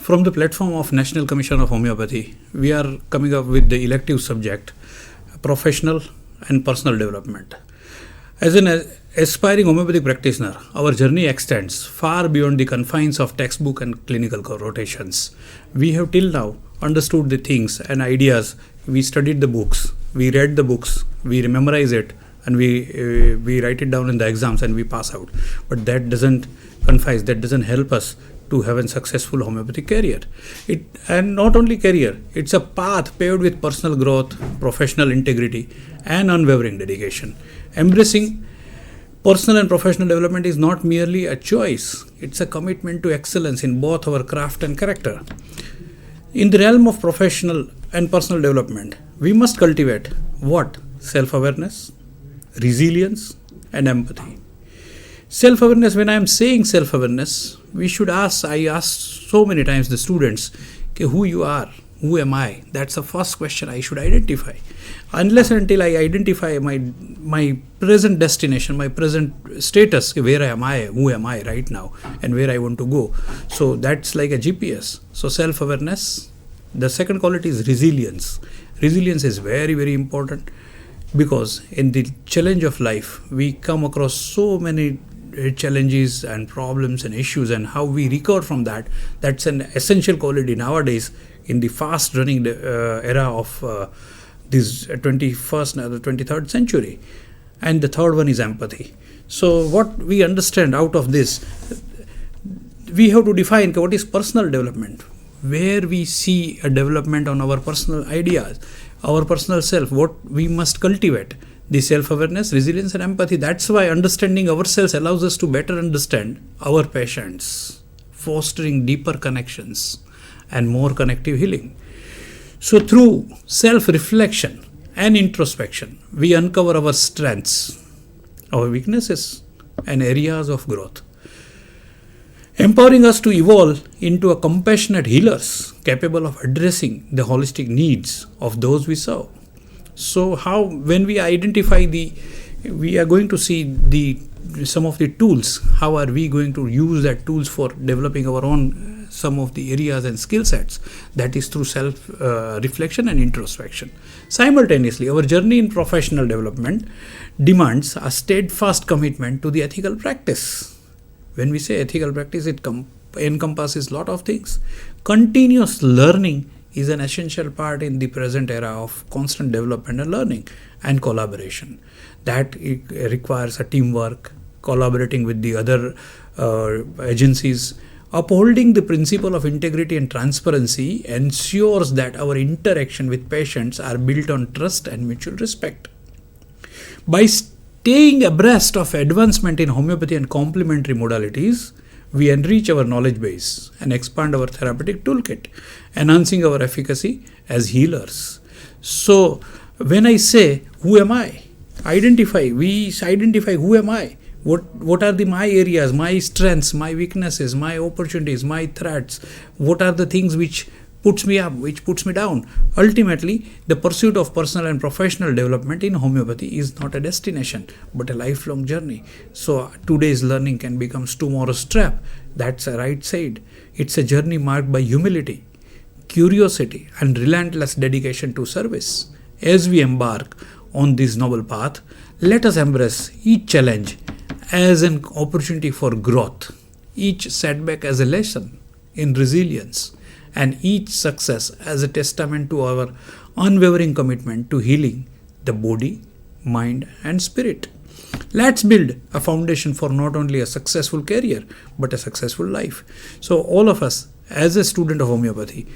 From the platform of National Commission of Homeopathy, we are coming up with the elective subject, professional and personal development. As an aspiring homeopathic practitioner, our journey extends far beyond the confines of textbook and clinical rotations. We have till now understood the things and ideas. We studied the books, we read the books, we memorize it, and we write it down in the exams and we pass out. But that doesn't help us to have a successful homeopathic career. And not only career, it's a path paved with personal growth, professional integrity, and unwavering dedication. Embracing personal and professional development is not merely a choice, it's a commitment to excellence in both our craft and character. In the realm of professional and personal development, we must cultivate what? Self-awareness, resilience, and empathy. Self-awareness, when I am saying self-awareness, I ask so many times the students, who you are, who am I? That's the first question I should identify. Unless and until I identify my present destination, my present status, where am I, who am I right now, and where I want to go. So that's like a GPS. So self-awareness. The second quality is resilience. Resilience is very, very important because in the challenge of life, we come across so many challenges and problems and issues, and how we recover from that. That's an essential quality nowadays in the fast running era of this 21st and the 23rd century. And the third one is empathy. So what we understand out of this, we have to define what is personal development, where we see a development on our personal ideas, our personal self, what we must cultivate. The self-awareness, resilience, and empathy. That's why understanding ourselves allows us to better understand our patients, fostering deeper connections and more connective healing. So through self-reflection and introspection, we uncover our strengths, our weaknesses, and areas of growth, empowering us to evolve into a compassionate healers capable of addressing the holistic needs of those we serve. So when we identify we are going to see some of the tools. How are we going to use that tools for developing our own some of the areas and skill sets? That is through self-reflection and introspection. Simultaneously, our journey in professional development demands a steadfast commitment to the ethical practice. When we say ethical practice, it encompasses a lot of things. Continuous learning is an essential part in the present era of constant development and learning and collaboration. That requires a teamwork, collaborating with the other agencies. Upholding the principle of integrity and transparency ensures that our interaction with patients are built on trust and mutual respect. By staying abreast of advancement in homeopathy and complementary modalities, we enrich our knowledge base and expand our therapeutic toolkit, enhancing our efficacy as healers. So when I say, who am I? We identify who am I? What are my areas, my strengths, my weaknesses, my opportunities, my threats? What are the things which puts me up, which puts me down? Ultimately, the pursuit of personal and professional development in homeopathy is not a destination, but a lifelong journey. So today's learning can become tomorrow's trap. That's a right side. It's a journey marked by humility, curiosity, and relentless dedication to service. As we embark on this noble path, let us embrace each challenge as an opportunity for growth, each setback as a lesson in resilience, and each success as a testament to our unwavering commitment to healing the body, mind, and spirit. Let's build a foundation for not only a successful career, but a successful life. So all of us, as a student of homeopathy,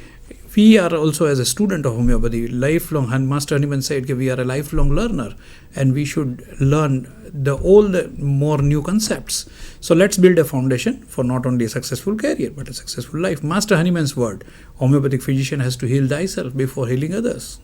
we are also as a student of homeopathy, lifelong, and Master Hahnemann said we are a lifelong learner and we should learn all the more new concepts. So let's build a foundation for not only a successful career, but a successful life. Master Hahnemann's word, homeopathic physician has to heal thyself before healing others.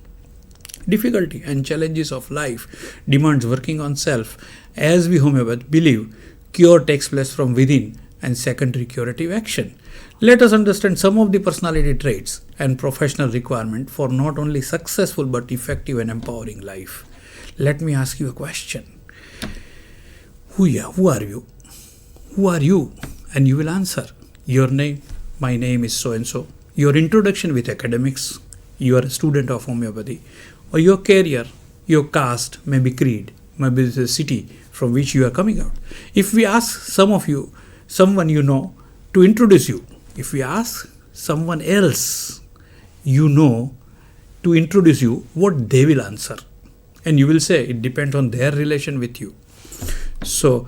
Difficulty and challenges of life demands working on self. As we homeopaths believe, cure takes place from within and secondary curative action. Let us understand some of the personality traits and professional requirement for not only successful but effective and empowering life. Let me ask you a question. Who are you? Who are you? And you will answer your name, my name is so and so. Your introduction with academics, you are a student of homeopathy, or your career, your caste, maybe creed, maybe the city from which you are coming out. If we ask someone you know to introduce you, if we ask someone else you know to introduce you, what they will answer? And you will say it depends on their relation with you. So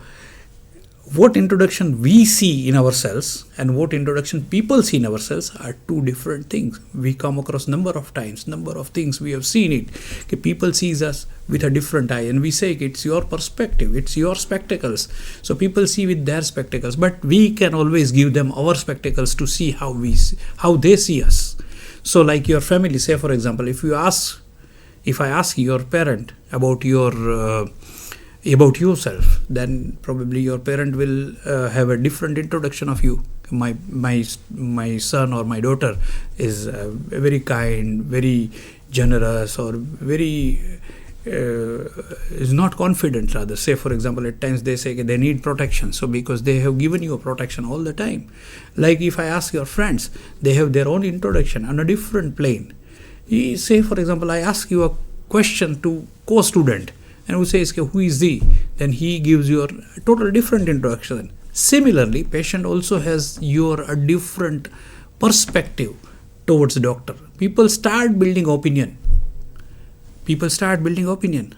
what introduction we see in ourselves and what introduction people see in ourselves are two different things. We come across number of things we have seen it. Okay, people sees us with a different eye and we say it's your perspective, it's your spectacles. So people see with their spectacles, but we can always give them our spectacles to see how they see us. So like your family, say for example, if I ask your parent about yourself, then probably your parent will have a different introduction of you. My son or my daughter is very kind, very generous, or very is not confident rather. Say for example, at times they say they need protection, so because they have given you a protection all the time. Like if I ask your friends, they have their own introduction on a different plane. Say for example, I ask you a question to co-student, and who says, who is he? Then he gives you a total different introduction. Similarly, patient also has a different perspective towards doctor. People start building opinion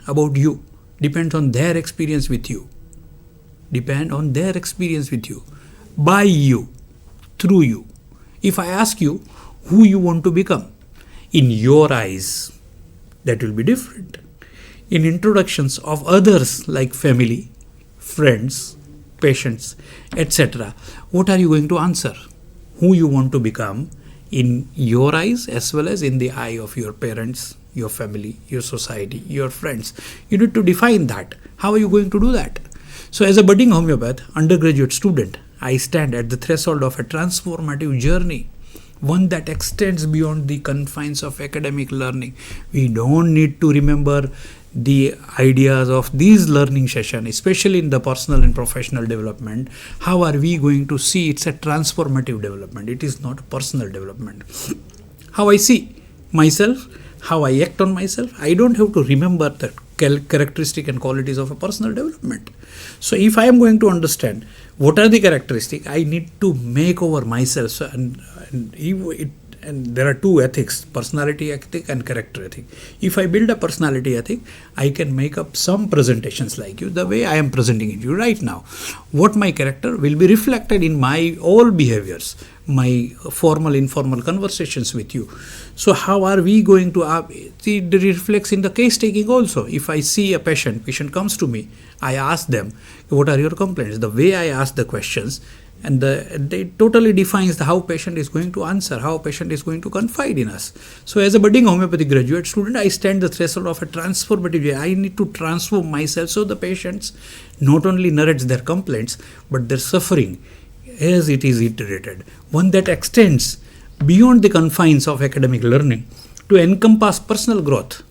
about you. Depends on their experience with you. By you, through you. If I ask you who you want to become, in your eyes, that will be different. In introductions of others like family, friends, patients, etc., what are you going to answer? Who you want to become in your eyes as well as in the eye of your parents, your family, your society, your friends. You need to define that. How are you going to do that? So as a budding homeopath, undergraduate student, I stand at the threshold of a transformative journey, one that extends beyond the confines of academic learning. We don't need to remember the ideas of these learning sessions, especially in the personal and professional development. How are we going to see it's a transformative development? It is not personal development. How I see myself, how I act on myself, I don't have to remember the characteristic and qualities of a personal development. So if I am going to understand what are the characteristics, I need to make over myself. So, and there are two ethics, personality ethic and character ethic. If I build a personality ethic, I can make up some presentations like you, the way I am presenting it to you right now. What my character will be reflected in my all behaviors, my formal, informal conversations with you. So how are we going to, it reflects in the case taking also. If I see a patient comes to me, I ask them, what are your complaints? The way I ask the questions, and they totally defines how patient is going to answer, how patient is going to confide in us. So as a budding homeopathy graduate student, I stand the threshold of a transformative journey. I need to transform myself so the patients not only narrates their complaints, but their suffering as it is iterated, one that extends beyond the confines of academic learning to encompass personal growth,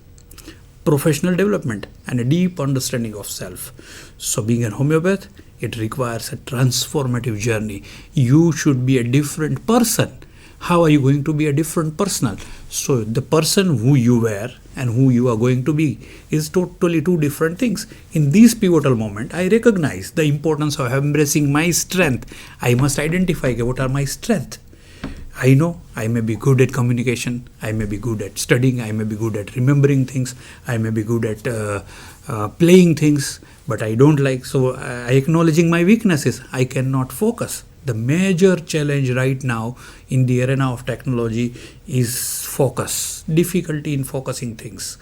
professional development, and a deep understanding of self. So being a homeopath, it requires a transformative journey. You should be a different person. How are you going to be a different person? So the person who you were and who you are going to be is totally two different things. In this pivotal moment, I recognize the importance of embracing my strength. I must identify what are my strengths. I know I may be good at communication, I may be good at studying, I may be good at remembering things, I may be good at playing things, but I don't like, so acknowledging my weaknesses, I cannot focus. The major challenge right now in the arena of technology is focus, difficulty in focusing things.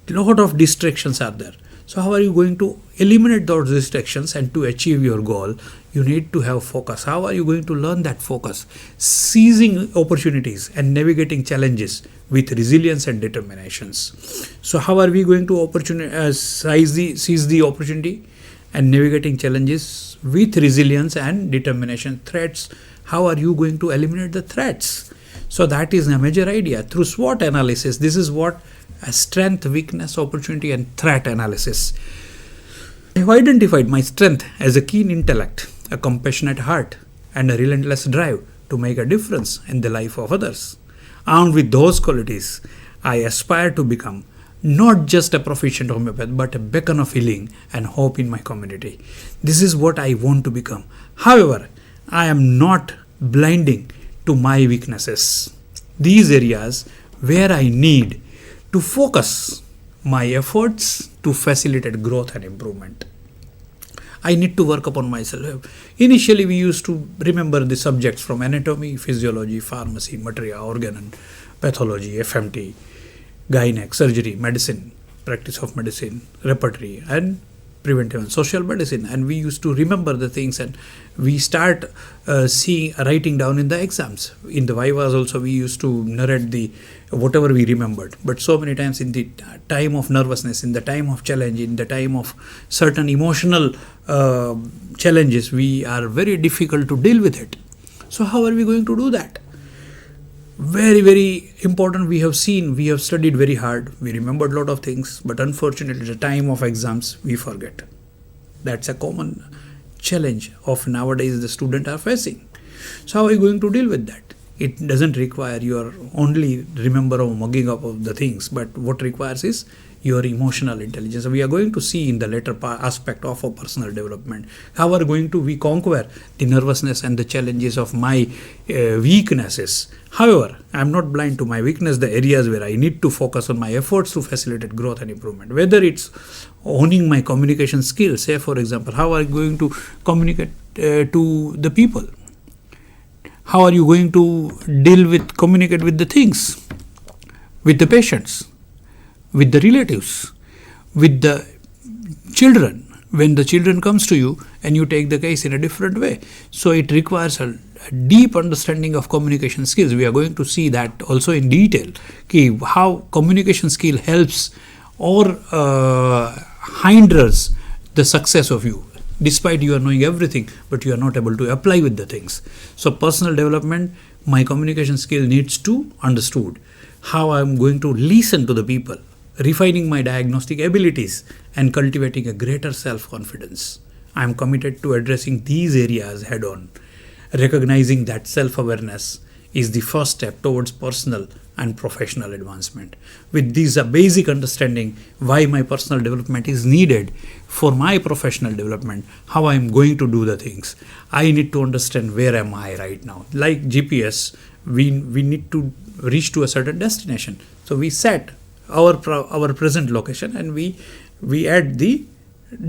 A lot of distractions are there. So how are you going to eliminate those distractions and to achieve your goal? You need to have focus. How are you going to learn that focus? Seizing opportunities and navigating challenges with resilience and determinations. So how are we going to seize the opportunity and navigating challenges with resilience and determination? Threats, how are you going to eliminate the threats? So that is a major idea. Through SWOT analysis, this is what a strength, weakness, opportunity and threat analysis. I have identified my strength as a keen intellect, a compassionate heart and a relentless drive to make a difference in the life of others. Armed with those qualities, I aspire to become not just a proficient homeopath, but a beacon of healing and hope in my community. This is what I want to become. However, I am not blinding to my weaknesses. These areas where I need to focus my efforts to facilitate growth and improvement. I need to work upon myself. Initially, we used to remember the subjects from anatomy, physiology, pharmacy, materia, organ and pathology, FMT, gynec, surgery, medicine, practice of medicine, repertory, and preventive and social medicine. And we used to remember the things, and we start writing down in the exams. In the vivas also, we used to narrate the whatever we remembered. But so many times in the time of nervousness, in the time of challenge, in the time of certain emotional challenges, we are very difficult to deal with it. So how are we going to do that? Very, very important. We have studied very hard. We remembered a lot of things, but unfortunately, at the time of exams, we forget. That's a common challenge of nowadays the students are facing. So how are you going to deal with that? It doesn't require your only remember or mugging up of the things, but what requires is your emotional intelligence. We are going to see in the later aspect of our personal development how are going to we conquer the nervousness and the challenges of my weaknesses. However, I am not blind to my weakness, the areas where I need to focus on my efforts to facilitate growth and improvement. Whether it's owning my communication skills, say for example, how are you going to communicate to the people? How are you going to communicate with the things, with the patients, with the relatives, with the children, when the children comes to you and you take the case in a different way. So it requires a deep understanding of communication skills. We are going to see that also in detail, how communication skill helps or hinders the success of you. Despite you are knowing everything, but you are not able to apply with the things. So personal development, my communication skill needs to understood. How I am going to listen to the people, refining my diagnostic abilities and cultivating a greater self-confidence. I am committed to addressing these areas head on. Recognizing that self-awareness is the first step towards personal and professional advancement. With this a basic understanding why my personal development is needed for my professional development, how I am going to do the things. I need to understand where am I right now. Like GPS, we need to reach to a certain destination. So we set our present location and we add the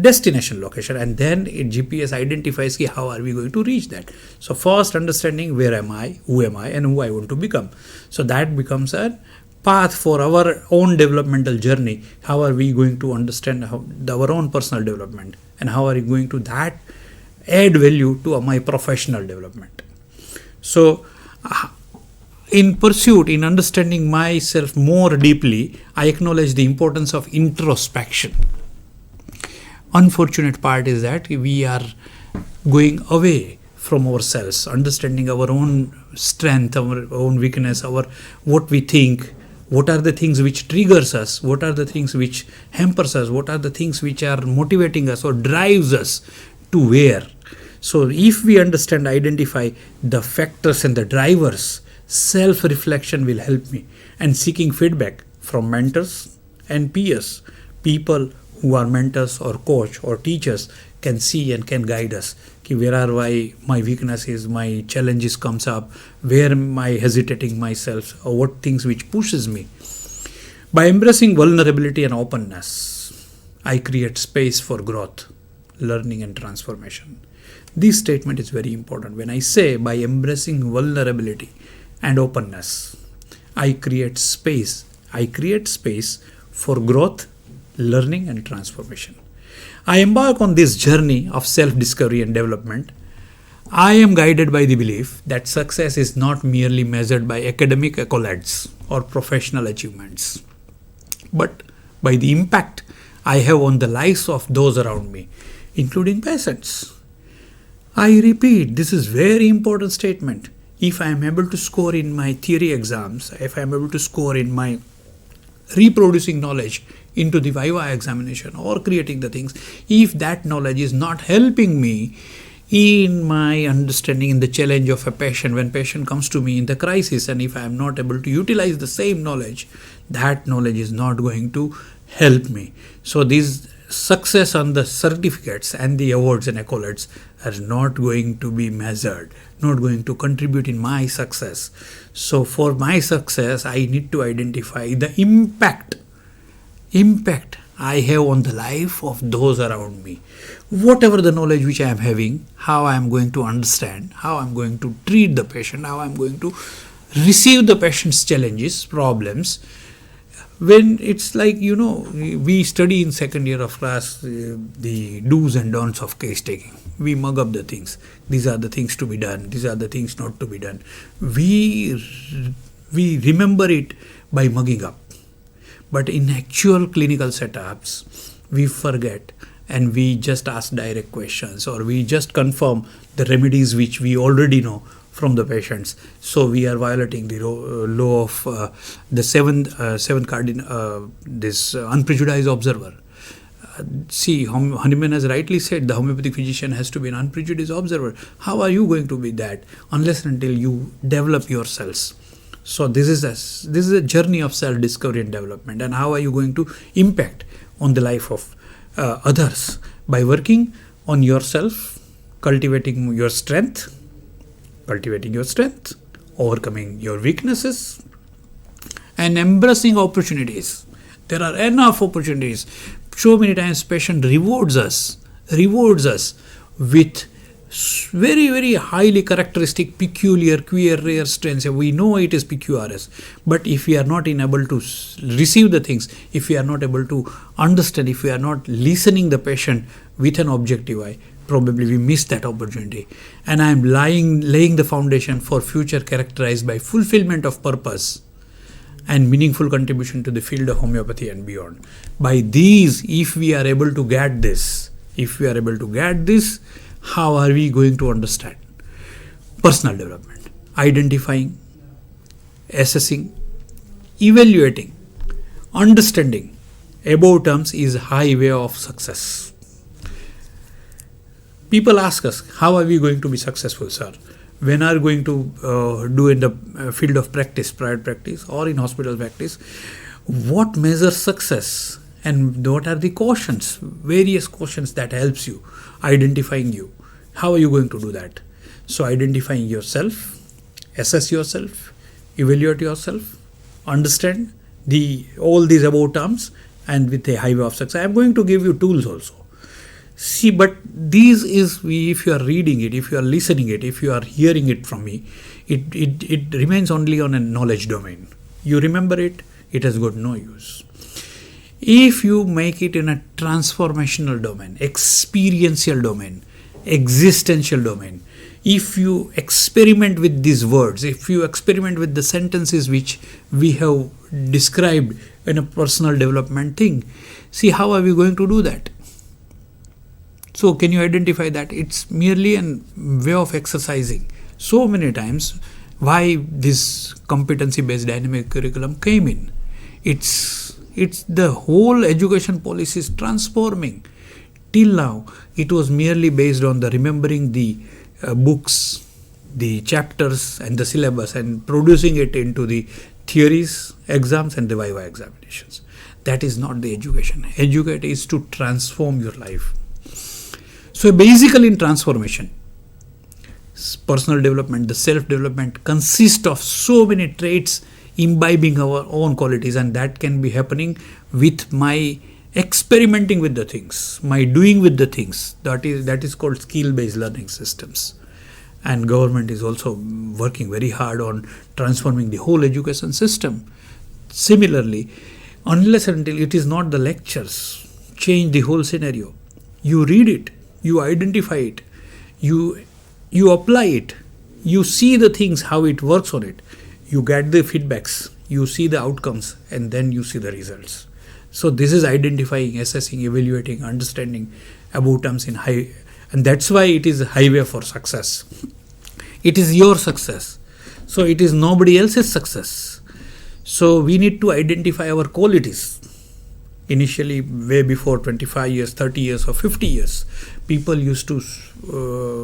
destination location, and then GPS identifies how are we going to reach that. So first understanding where am I, who am I, and who I want to become. So that becomes a path for our own developmental journey. How are we going to understand our own personal development, and how are we going to that add value to my professional development. So in understanding myself more deeply, I acknowledge the importance of introspection. Unfortunate part is that we are going away from ourselves, understanding our own strength, our own weakness, what we think, what are the things which triggers us, what are the things which hampers us, what are the things which are motivating us or drives us to where. So if we identify the factors and the drivers, self-reflection will help me, and seeking feedback from mentors and peers, people who are mentors or coach or teachers can see and can guide us. Where are my weaknesses, my challenges comes up, where am I hesitating myself, or what things which pushes me. By embracing vulnerability and openness, I create space for growth, learning and transformation. This statement is very important. When I say by embracing vulnerability and openness, I create space for growth, learning and transformation. I embark on this journey of self-discovery and development. I am guided by the belief that success is not merely measured by academic accolades or professional achievements, but by the impact I have on the lives of those around me, including patients. I repeat, this is very important statement. If I am able to score in my theory exams, if I am able to score in my reproducing knowledge into the Viva examination or creating the things, if that knowledge is not helping me in my understanding, in the challenge of a patient, when patient comes to me in the crisis, and if I am not able to utilize the same knowledge, that knowledge is not going to help me. So these success on the certificates and the awards and accolades are not going to be measured, not going to contribute in my success. So for my success, I need to identify the impact I have on the life of those around me. Whatever the knowledge which I am having, how I am going to understand, how I am going to treat the patient, how I am going to receive the patient's challenges, problems. When it's like, we study in second year of class the do's and don'ts of case taking. We mug up the things. These are the things to be done. These are the things not to be done. We remember it by mugging up. But in actual clinical setups, we forget and we just ask direct questions, or we just confirm the remedies which we already know from the patients. So we are violating the law of the seventh cardinal, this unprejudiced observer. See, Hahnemann has rightly said the homeopathic physician has to be an unprejudiced observer. How are you going to be that unless and until you develop yourselves? So this is a journey of self-discovery and development. And how are you going to impact on the life of others? By working on yourself, cultivating your strength, overcoming your weaknesses, and embracing opportunities. There are enough opportunities. So many times patient rewards us with very, very highly characteristic, peculiar, queer, rare strains. We know it is PQRS, but if we are not able to receive the things, if we are not able to understand, if we are not listening the patient with an objective eye, probably we miss that opportunity. And I am laying the foundation for future characterized by fulfillment of purpose and meaningful contribution to the field of homeopathy and beyond. By these, if we are able to get this, how are we going to understand personal development? Identifying, assessing, evaluating, understanding above terms is highway of success. People ask us, how are we going to be successful, sir? When are we going to do in the field of practice, private practice or in hospital practice? What measures success? And what are the cautions, various cautions that helps you, identifying you. How are you going to do that? So identifying yourself, assess yourself, evaluate yourself, understand all these above terms, and with a highway of success. I am going to give you tools also. See, but these is, if you are reading it, if you are listening it, if you are hearing it from me, it remains only on a knowledge domain. You remember it, it has got no use. If you make it in a transformational domain, experiential domain, existential domain, if you experiment with these words, if you experiment with the sentences which we have described in a personal development thing, see, how are we going to do that? So can you identify that? It's merely a way of exercising. So many times, why this competency-based dynamic curriculum came in. It's the whole education policy is transforming. Till now, it was merely based on the remembering the books, the chapters and the syllabus, and producing it into the theories, exams and the viva examinations. That is not the education. Educate is to transform your life. So basically in transformation, personal development, the self-development consists of so many traits imbibing our own qualities, and that can be happening with my experimenting with the things, my doing with the things. That is called skill-based learning systems. And government is also working very hard on transforming the whole education system. Similarly, unless and until it is not the lectures change the whole scenario, you read it, you identify it, you apply it, you see the things, how it works on it, you get the feedbacks, you see the outcomes, and then you see the results. So this is identifying, assessing, evaluating, understanding above terms in high, and that's why it is a highway for success. It is your success. So it is nobody else's success. So we need to identify our qualities Initially, way before 25 years, 30 years or 50 years, people used to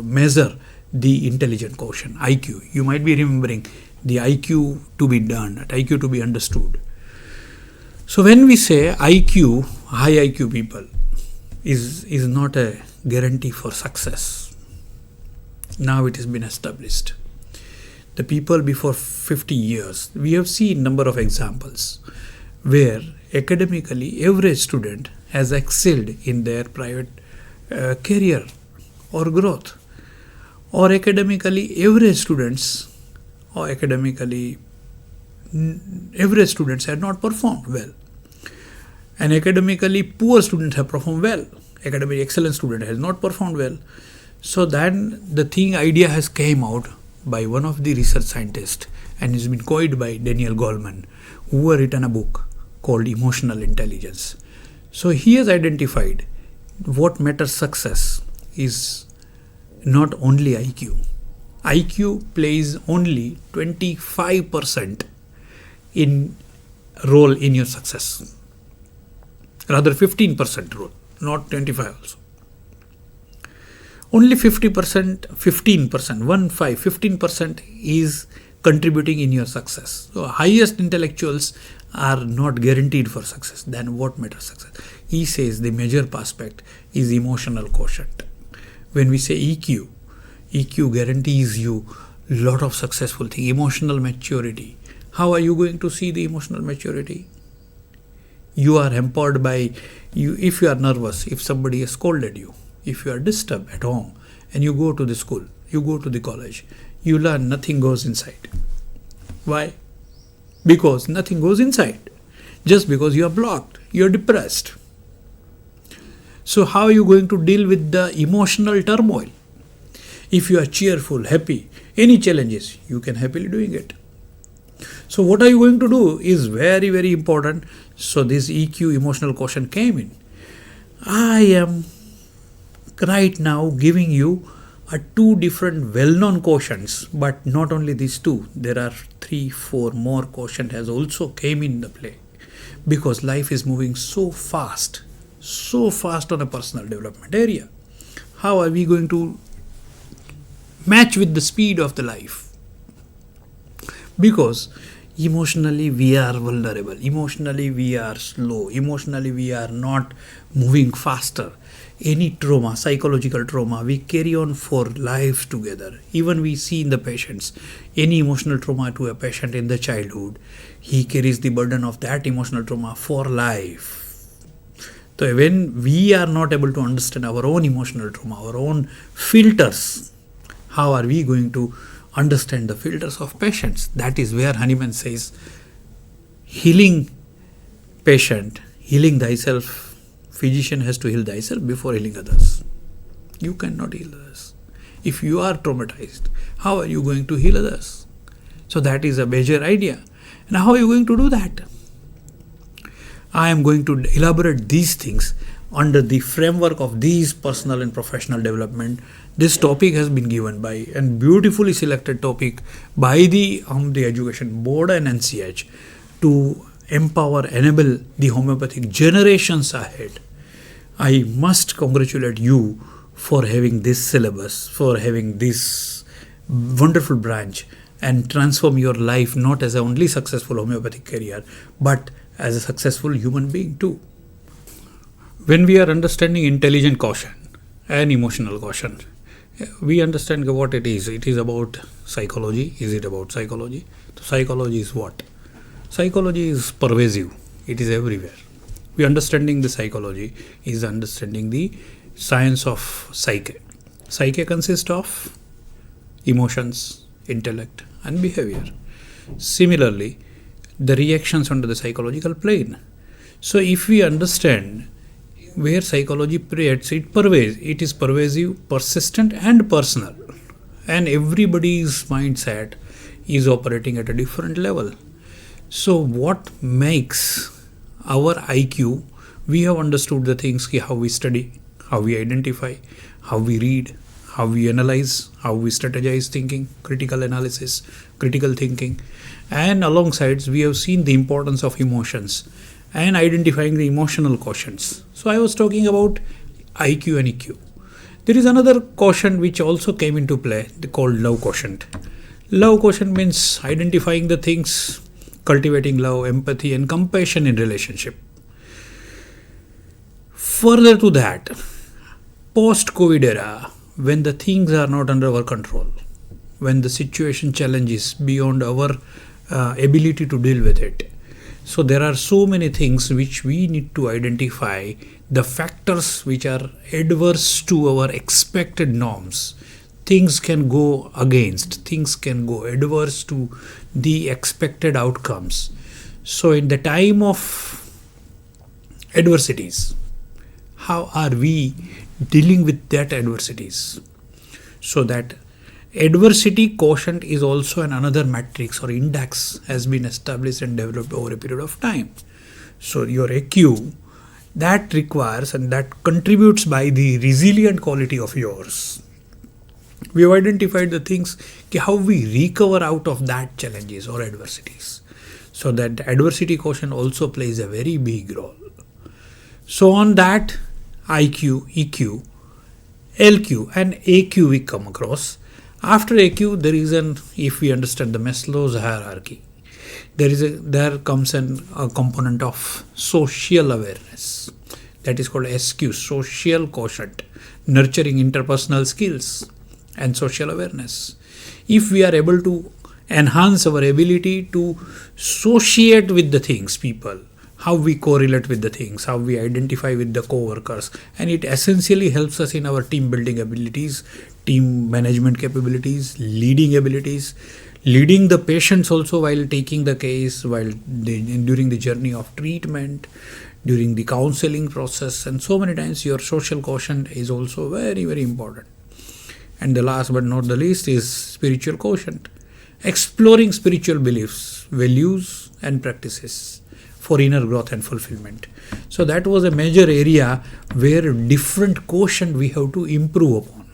measure the intelligent quotient, IQ. You might be remembering the IQ to be done, IQ to be understood. So when we say IQ, high IQ people is not a guarantee for success. Now it has been established. The people before 50 years, we have seen number of examples where academically average student has excelled in their private career or growth, or academically average students had not performed well, and academically poor students have performed well. Academic excellent student has not performed well. So then the idea has came out by one of the research scientists, and has been coined by Daniel Goleman, who have written a book called Emotional Intelligence. So he has identified what matters success is not only IQ. IQ plays only 25% in role in your success. Rather 15% role, not 25 also. Only 15% is contributing in your success. So highest intellectuals are not guaranteed for success. Then what matters success? He says the major aspect is emotional quotient. When we say EQ guarantees you lot of successful things. Emotional maturity. How are you going to see the emotional maturity? You are hampered by you. If you are nervous, if somebody has scolded you, if you are disturbed at home, and you go to the school, you go to the college, you learn nothing goes inside. Why? Because nothing goes inside. Just because you are blocked, you are depressed. So how are you going to deal with the emotional turmoil? If you are cheerful, happy, any challenges, you can happily doing it. So what are you going to do is very, very important. So this EQ, emotional quotient, came in. I am right now giving you two different well-known quotients, but not only these two, there are 3-4 more quotient has also came in the play, because life is moving so fast on a personal development area. How are we going to match with the speed of the life? Because emotionally we are vulnerable, emotionally we are slow, emotionally we are not moving faster. Any trauma, psychological trauma, we carry on for lives together. Even we see in the patients, any emotional trauma to a patient in the childhood, he carries the burden of that emotional trauma for life. So when we are not able to understand our own emotional trauma, our own filters, how are we going to understand the filters of patients? That is where Hahnemann says, healing patient, healing thyself. Physician has to heal thyself before healing others. You cannot heal others. If you are traumatized, how are you going to heal others? So that is a major idea. And how are you going to do that? I am going to elaborate these things under the framework of these personal and professional development. This topic has been given by and beautifully selected topic by the Education Board and NCH to empower, enable the homeopathic generations ahead. I must congratulate you for having this syllabus, for having this wonderful branch, and transform your life not as a only successful homeopathic career, but as a successful human being too. When we are understanding intelligent quotient and emotional quotient, we understand what it is. It is about psychology. Is it about psychology? So psychology is what? Psychology is pervasive. It is everywhere. We understanding the psychology is understanding the science of psyche. Psyche consists of emotions, intellect, and behavior. Similarly, the reactions under the psychological plane. So if we understand where psychology creates, it is pervasive, persistent, and personal. And everybody's mindset is operating at a different level. So what makes our IQ? We have understood the things, how we study, how we identify, how we read, how we analyze, how we strategize thinking, critical analysis, critical thinking. And alongside, we have seen the importance of emotions and identifying the emotional quotients. So I was talking about IQ and EQ. There is another quotient which also came into play called love quotient. Love quotient means identifying the things, cultivating love, empathy, and compassion in relationship. Further to that, post-COVID era, when the things are not under our control, when the situation challenges beyond our ability to deal with it. So there are so many things which we need to identify, the factors which are adverse to our expected norms. Things can go against, things can go adverse to the expected outcomes. So in the time of adversities, how are we dealing with that adversities? So that adversity quotient is also another matrix or index has been established and developed over a period of time. So your AQ, that requires and that contributes by the resilient quality of yours. We have identified the things, how we recover out of that challenges or adversities. So that adversity quotient also plays a very big role. So on that IQ, EQ, LQ and AQ we come across. After AQ, there is if we understand the Maslow's hierarchy, there comes a component of social awareness. That is called SQ, social quotient, nurturing interpersonal skills and social awareness. If we are able to enhance our ability to associate with the things, people, how we correlate with the things, how we identify with the co-workers, and it essentially helps us in our team building abilities, team management capabilities, leading abilities, leading the patients also while taking the case, during the journey of treatment, during the counseling process, and so many times your social quotient is also very, very important. And the last but not the least is spiritual quotient, exploring spiritual beliefs, values and practices for inner growth and fulfillment. So that was a major area where different quotient we have to improve upon.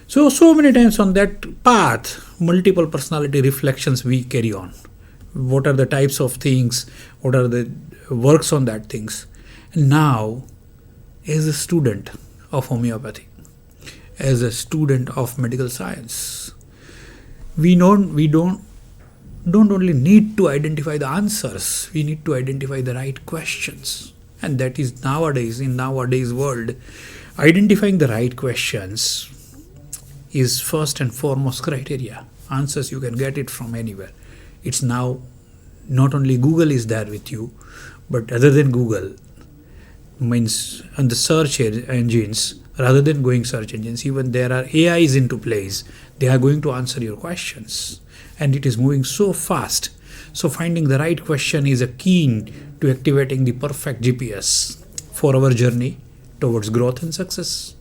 So many times on that path, multiple personality reflections we carry on. What are the types of things? What are the works on that things? And now, as a student of homeopathy, as a student of medical science, we don't only need to identify the answers, we need to identify the right questions. And that is in nowadays world, identifying the right questions is first and foremost criteria. Answers you can get it from anywhere. It's now not only Google is there with you, but other than Google, means on the search engines, rather than going search engines, even there are AIs into place. They are going to answer your questions. And it is moving so fast. So finding the right question is a key to activating the perfect GPS for our journey towards growth and success.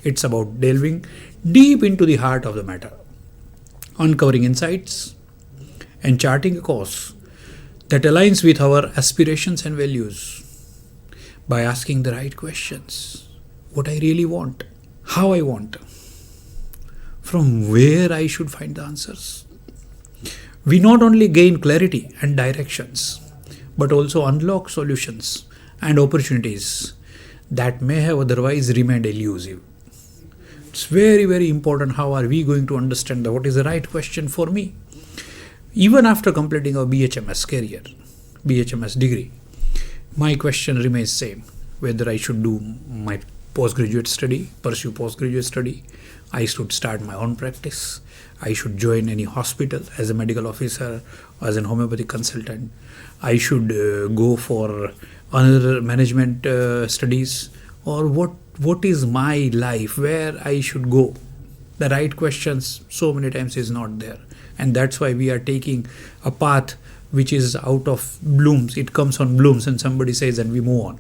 It's about delving deep into the heart of the matter, uncovering insights and charting a course that aligns with our aspirations and values by asking the right questions. What I really want, how I want, from where I should find the answers. We not only gain clarity and directions, but also unlock solutions and opportunities that may have otherwise remained elusive. It's very, very important how are we going to understand what is the right question for me. Even after completing our BHMS career, BHMS degree, my question remains same. Whether I should do my pursue postgraduate study, I should start my own practice, I should join any hospital as a medical officer, as an homeopathic consultant, I should go for another management studies, or what is my life, where I should go. The right questions so many times is not there. And that's why we are taking a path which is out of blooms. It comes on blooms and somebody says and we move on.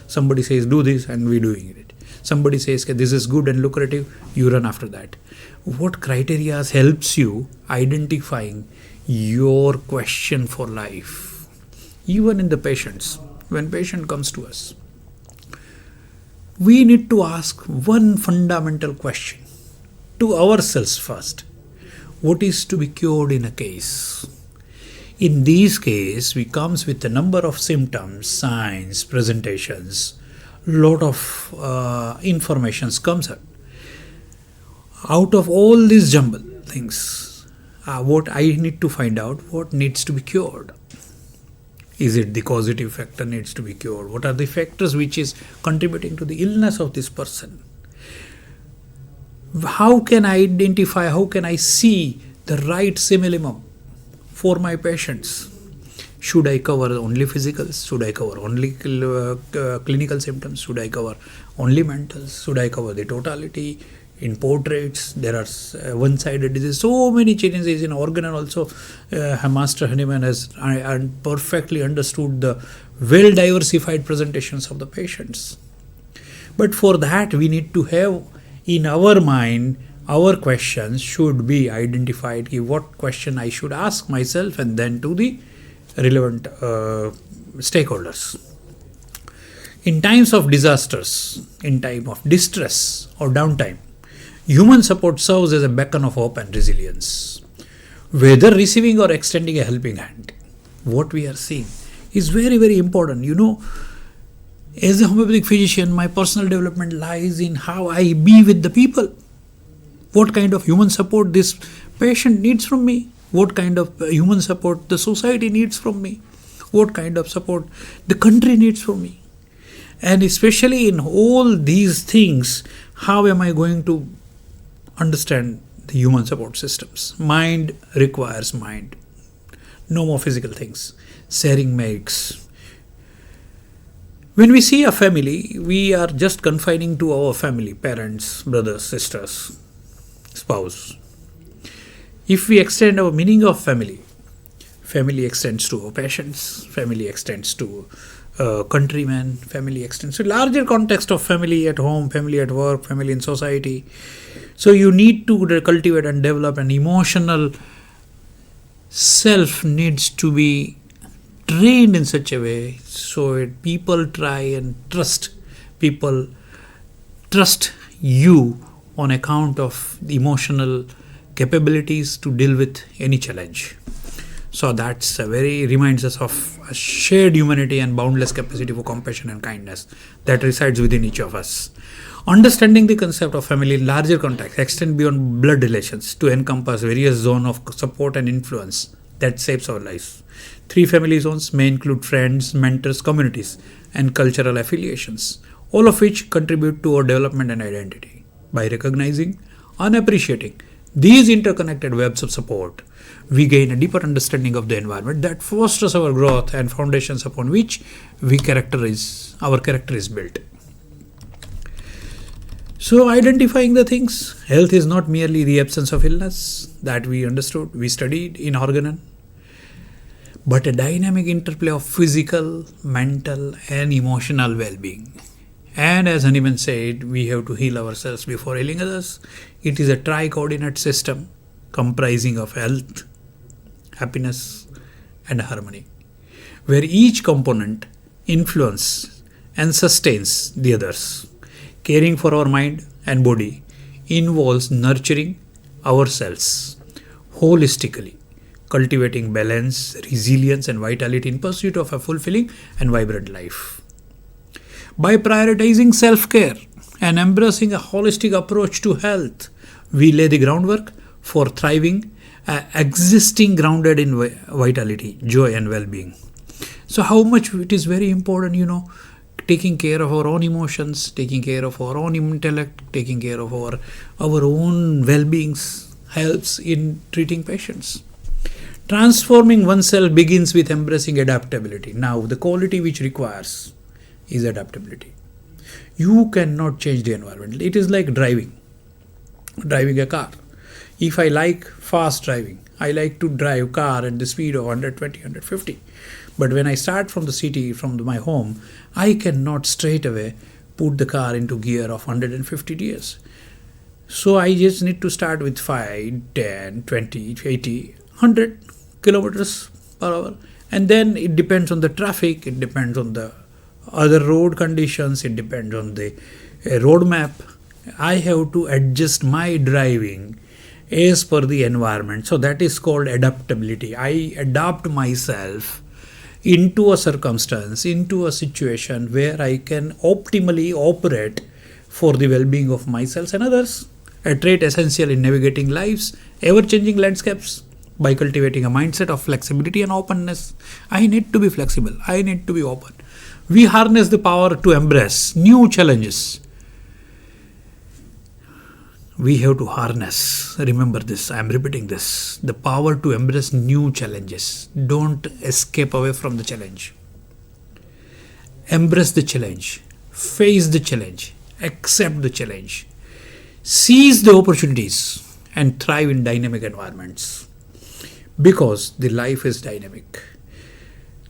Somebody says do this and we're doing it. Somebody says this is good and lucrative, you run after that. What criteria helps you identifying your question for life? Even in the patients, when patient comes to us, we need to ask one fundamental question to ourselves first. What is to be cured in a case? In these cases, we comes with a number of symptoms, signs, presentations, lot of informations comes out. Out of all these jumble things, what I need to find out, what needs to be cured. Is it the causative factor needs to be cured? What are the factors which is contributing to the illness of this person? How can I identify, how can I see the right simillimum for my patients? Should I cover only physicals? Should I cover only clinical symptoms? Should I cover only mentals? Should I cover the totality? In portraits, there are one-sided disease. So many changes in organ, and also Master Hahnemann has perfectly understood the well-diversified presentations of the patients. But for that, we need to have in our mind, our questions should be identified. What question I should ask myself and then to the relevant stakeholders. In times of disasters, in time of distress or downtime, human support serves as a beacon of hope and resilience. Whether receiving or extending a helping hand, what we are seeing is very, very important. As a homeopathic physician, my personal development lies in how I be with the people. What kind of human support this patient needs from me? What kind of human support the society needs from me? What kind of support the country needs from me? And especially in all these things, how am I going to understand the human support systems? Mind requires mind. No more physical things. Sharing makes. When we see a family, we are just confining to our family, parents, brothers, sisters, spouse. If we extend our meaning of family, family extends to our patients, family extends to countrymen, family extends to larger context of family at home, family at work, family in society. So you need to cultivate and develop an emotional self needs to be trained in such a way so people try and trust you on account of the emotional capabilities to deal with any challenge. So that's reminds us of a shared humanity and boundless capacity for compassion and kindness that resides within each of us. Understanding the concept of family in larger context extend beyond blood relations to encompass various zones of support and influence that shapes our lives. 3 family zones may include friends, mentors, communities, and cultural affiliations, all of which contribute to our development and identity. By recognizing and appreciating these interconnected webs of support, we gain a deeper understanding of the environment that fosters our growth and foundations upon which our character is built. So identifying the things, health is not merely the absence of illness that we understood, we studied in Organon, but a dynamic interplay of physical, mental and emotional well-being. And as Hahnemann said, we have to heal ourselves before healing others. It is a tri-coordinate system comprising of health, happiness and harmony, where each component influences and sustains the others. Caring for our mind and body involves nurturing ourselves holistically, cultivating balance, resilience and vitality in pursuit of a fulfilling and vibrant life. By prioritizing self-care and embracing a holistic approach to health, we lay the groundwork for thriving, existing grounded in vitality, joy and well-being. So how much it is very important, taking care of our own emotions, taking care of our own intellect, taking care of our own well-beings helps in treating patients. Transforming oneself begins with embracing adaptability. Now, the quality which requires is adaptability. You cannot change the environment. It is like driving a car. If I like fast driving, I like to drive car at the speed of 120, 150. But when I start from the city, from my home, I cannot straight away put the car into gear of 150 gears. So I just need to start with 5, 10, 20, 80, 100 kilometers per hour. And then it depends on the traffic, it depends on the other road conditions, it depends on the road map. I have to adjust my driving as per the environment. So that is called adaptability. I adapt myself into a circumstance, into a situation where I can optimally operate for the well-being of myself and others. A trait essential in navigating life's ever-changing landscapes. By cultivating a mindset of flexibility and openness, I need to be flexible, I need to be open. We harness the power to embrace new challenges. We have to harness, remember this, I am repeating this, the power to embrace new challenges. Don't escape away from the challenge. Embrace the challenge, face the challenge, accept the challenge, seize the opportunities, and thrive in dynamic environments. Because the life is dynamic.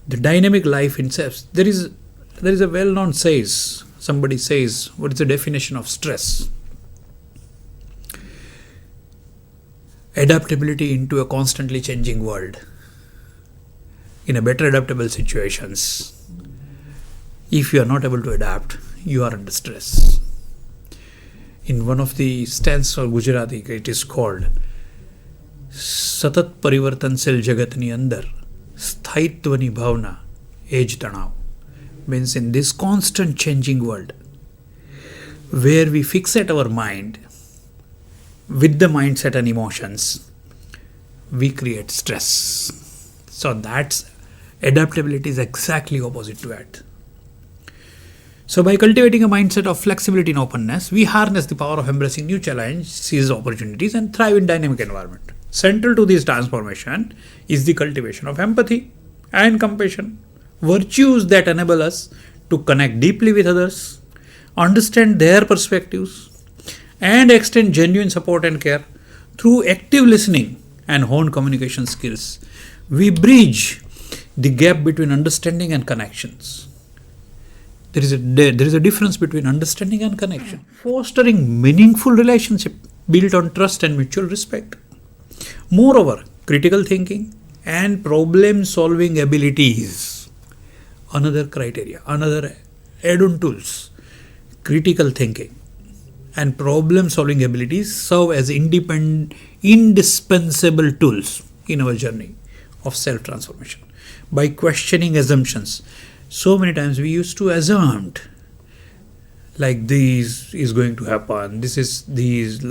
The dynamic life itself, there is a well-known says, somebody says, what is the definition of stress? Adaptability into a constantly changing world. In a better adaptable situations, if you are not able to adapt, you are under stress. In one of the stanzas of Gujarati, it is called સતત પરિવર્તનશીલ જગતની અંદર સ્થાયિત્વની ભાવના એ જ તણાવ. Means in this constant changing world where we fixate our mind with the mindset and emotions, we create stress. So that's adaptability is exactly opposite to that. So by cultivating a mindset of flexibility and openness, we harness the power of embracing new challenges, seize opportunities, and thrive in dynamic environment. Central to this transformation is the cultivation of empathy and compassion, virtues that enable us to connect deeply with others, understand their perspectives, and extend genuine support and care. Through active listening and honed communication skills, we bridge the gap between understanding and connections. There is a difference between understanding and connection. Fostering meaningful relationship built on trust and mutual respect. Moreover, critical thinking and problem-solving abilities, another criteria, another add-on tools. Critical thinking and problem-solving abilities serve as indispensable tools in our journey of self-transformation. By questioning assumptions, so many times we used to assume like this is going to happen,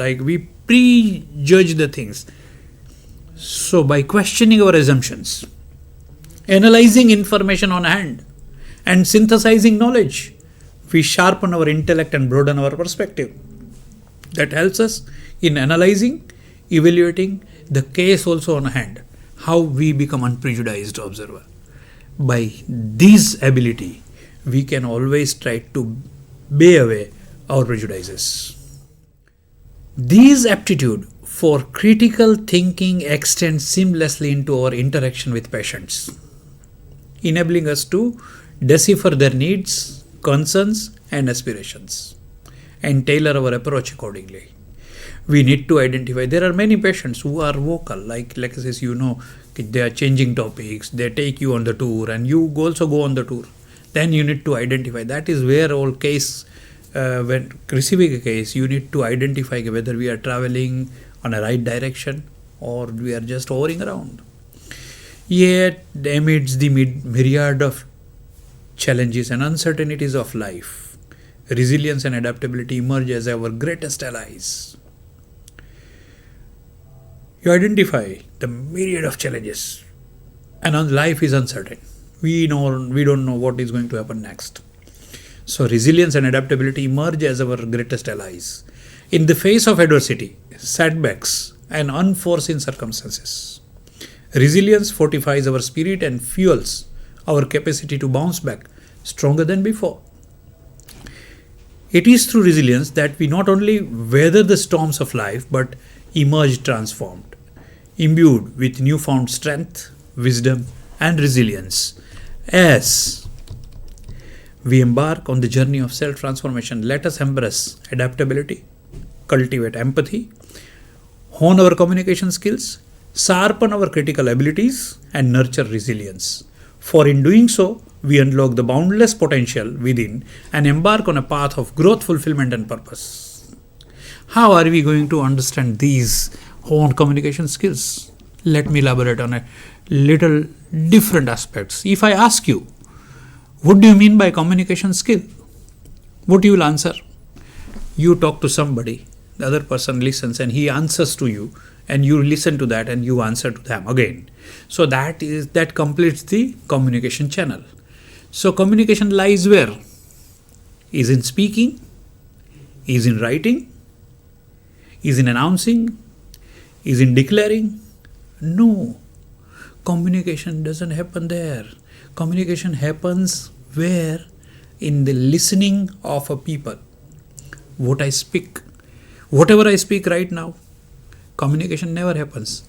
like we prejudge the things. So by questioning our assumptions, analyzing information on hand, and synthesizing knowledge, we sharpen our intellect and broaden our perspective. That helps us in analyzing, evaluating the case also on hand, how we become unprejudiced observer. By this ability, we can always try to bay away our prejudices. These aptitude for critical thinking extends seamlessly into our interaction with patients, enabling us to decipher their needs, concerns, and aspirations, and tailor our approach accordingly. We need to identify, there are many patients who are vocal, like as you know, they are changing topics, they take you on the tour, and you also go on the tour. Then you need to identify, that is where all case, when receiving a case, you need to identify whether we are traveling on a right direction or we are just hovering around. Yet, amidst the myriad of challenges and uncertainties of life, resilience and adaptability emerge as our greatest allies. You identify the myriad of challenges, and life is uncertain. We don't know what is going to happen next. So resilience and adaptability emerge as our greatest allies in the face of adversity, setbacks, and unforeseen circumstances. Resilience fortifies our spirit and fuels our capacity to bounce back stronger than before. It is through resilience that we not only weather the storms of life but emerge transformed, imbued with newfound strength, wisdom, and resilience. As we embark on the journey of self-transformation, let us embrace adaptability, cultivate empathy, hone our communication skills, sharpen our critical abilities, and nurture resilience. For in doing so, we unlock the boundless potential within and embark on a path of growth, fulfillment, and purpose. How are we going to understand these on communication skills. Let me elaborate on a little different aspects. If I ask you, what do you mean by communication skill? What you will answer? You talk to somebody, the other person listens and he answers to you, and you listen to that and you answer to them again. So that completes the communication channel. So communication lies where? Is in speaking, is in writing, is in announcing, is in declaring? No. Communication doesn't happen there. Communication happens where? In the listening of a people. What I speak, whatever I speak right now, communication never happens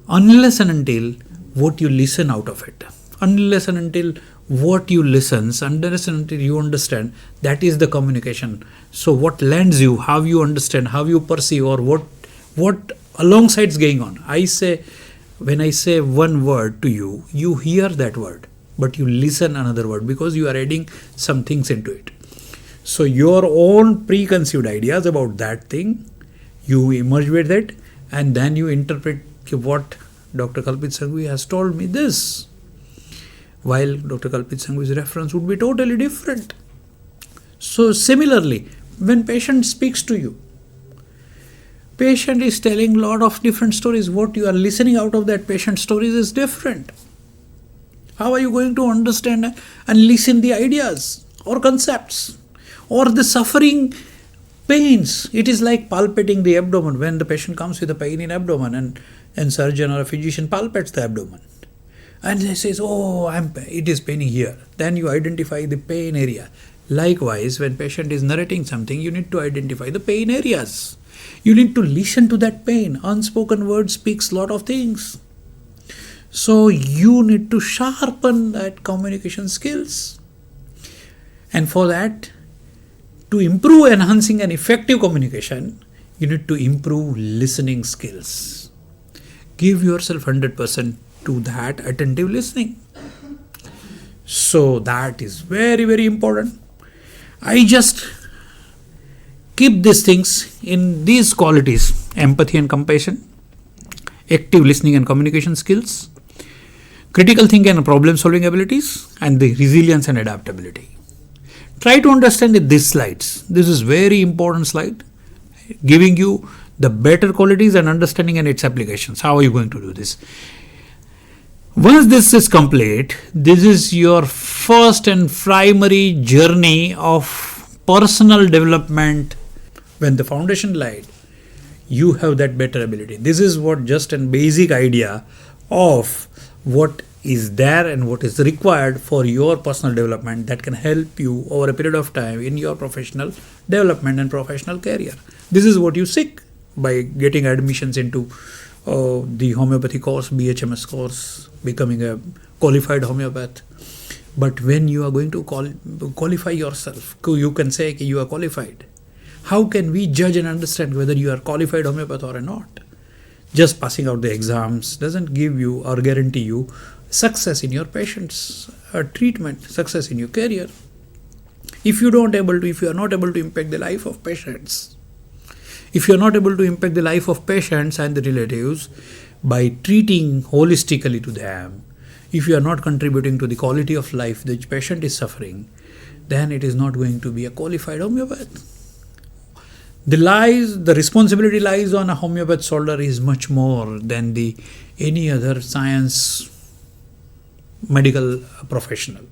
unless and until what you listen out of it. Unless and until what you listen, unless and until you understand, that is the communication. So what lands you, how you understand, how you perceive, or what alongside is going on. When I say one word to you, you hear that word, but you listen another word because you are adding some things into it. So your own preconceived ideas about that thing, you emerge with it, and then you interpret what Dr. Kalpit Sanghvi has told me this, while Dr. Kalpit Sanghvi's reference would be totally different. So similarly, when patient speaks to you, patient is telling a lot of different stories. What you are listening out of that patient's stories is different. How are you going to understand and listen the ideas or concepts or the suffering pains? It is like palpating the abdomen. When the patient comes with a pain in abdomen and surgeon or a physician palpates the abdomen and they says, it is paining here. Then you identify the pain area. Likewise, when patient is narrating something, you need to identify the pain areas. You need to listen to that pain. Unspoken word speaks a lot of things. So you need to sharpen that communication skills. And for that, to improve enhancing an effective communication, you need to improve listening skills. Give yourself 100% to that attentive listening. So that is very, very important. I just keep these things in these qualities: empathy and compassion, active listening and communication skills, critical thinking and problem solving abilities, and the resilience and adaptability. Try to understand these slides. This is very important slide, giving you the better qualities and understanding and its applications. How are you going to do this? Once this is complete, this is your first and primary journey of personal development. When the foundation laid, you have that better ability. This is what just a basic idea of what is there and what is required for your personal development that can help you over a period of time in your professional development and professional career. This is what you seek by getting admissions into the homeopathy course, BHMS course, becoming a qualified homeopath. But when you are going to qualify yourself, you can say you are qualified. How can we judge and understand whether you are qualified homeopath or not? Just passing out the exams doesn't give you or guarantee you success in your patient's treatment, success in your career. If you are not able to impact the life of patients, if you are not able to impact the life of patients and the relatives by treating holistically to them, if you are not contributing to the quality of life the patient is suffering, then it is not going to be a qualified homeopath. The responsibility lies on a homeopath's shoulder is much more than any other science medical professional,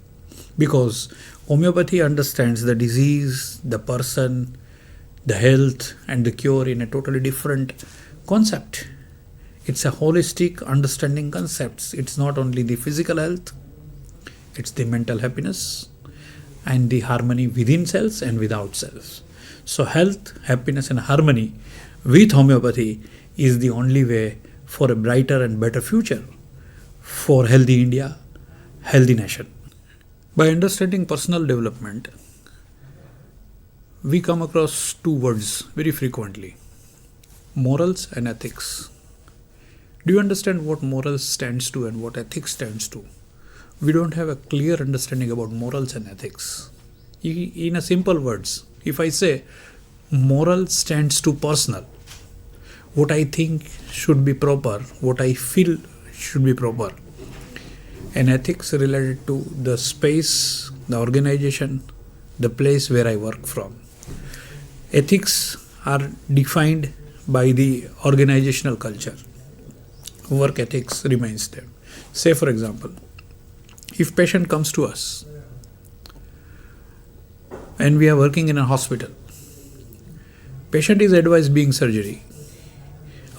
because homeopathy understands the disease, the person, the health and the cure in a totally different concept. It's a holistic understanding concepts. It's not only the physical health, it's the mental happiness and the harmony within cells and without cells. So health, happiness and harmony with homeopathy is the only way for a brighter and better future for healthy India, healthy nation. By understanding personal development, we come across two words very frequently: morals and ethics. Do you understand what morals stands to and what ethics stands to? We don't have a clear understanding about morals and ethics. In a simple words, if I say moral stands to personal, what I think should be proper, what I feel should be proper, and ethics related to the space, the organization, the place where I work from. Ethics are defined by the organizational culture. Work ethics remains there. Say, for example, if patient comes to us and we are working in a hospital, patient is advised being surgery.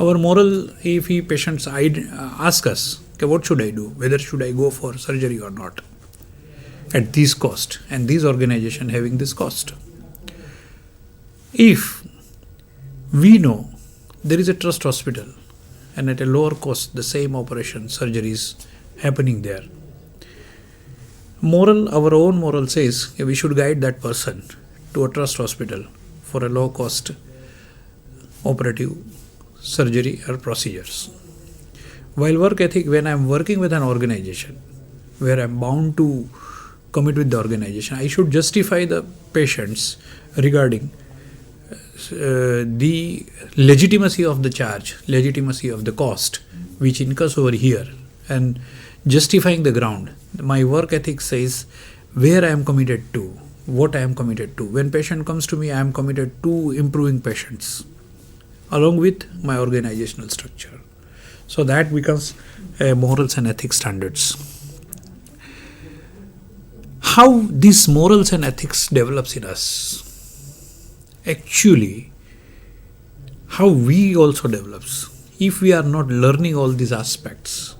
Our moral, if patients ask us, okay, what should I do? Whether should I go for surgery or not? At this cost, and this organization having this cost. If we know there is a trust hospital and at a lower cost the same operation, surgery is happening there, our own moral says we should guide that person to a trust hospital for a low cost operative surgery or procedures. While work ethic, when I am working with an organization where I am bound to commit with the organization, I should justify the patients regarding the legitimacy of the charge, legitimacy of the cost which incurs over here, and justifying the ground. My work ethic says where I am committed to, what I am committed to. When patient comes to me, I am committed to improving patients along with my organizational structure. So that becomes morals and ethics standards. How these morals and ethics develops in us? Actually, how we also develops. If we are not learning all these aspects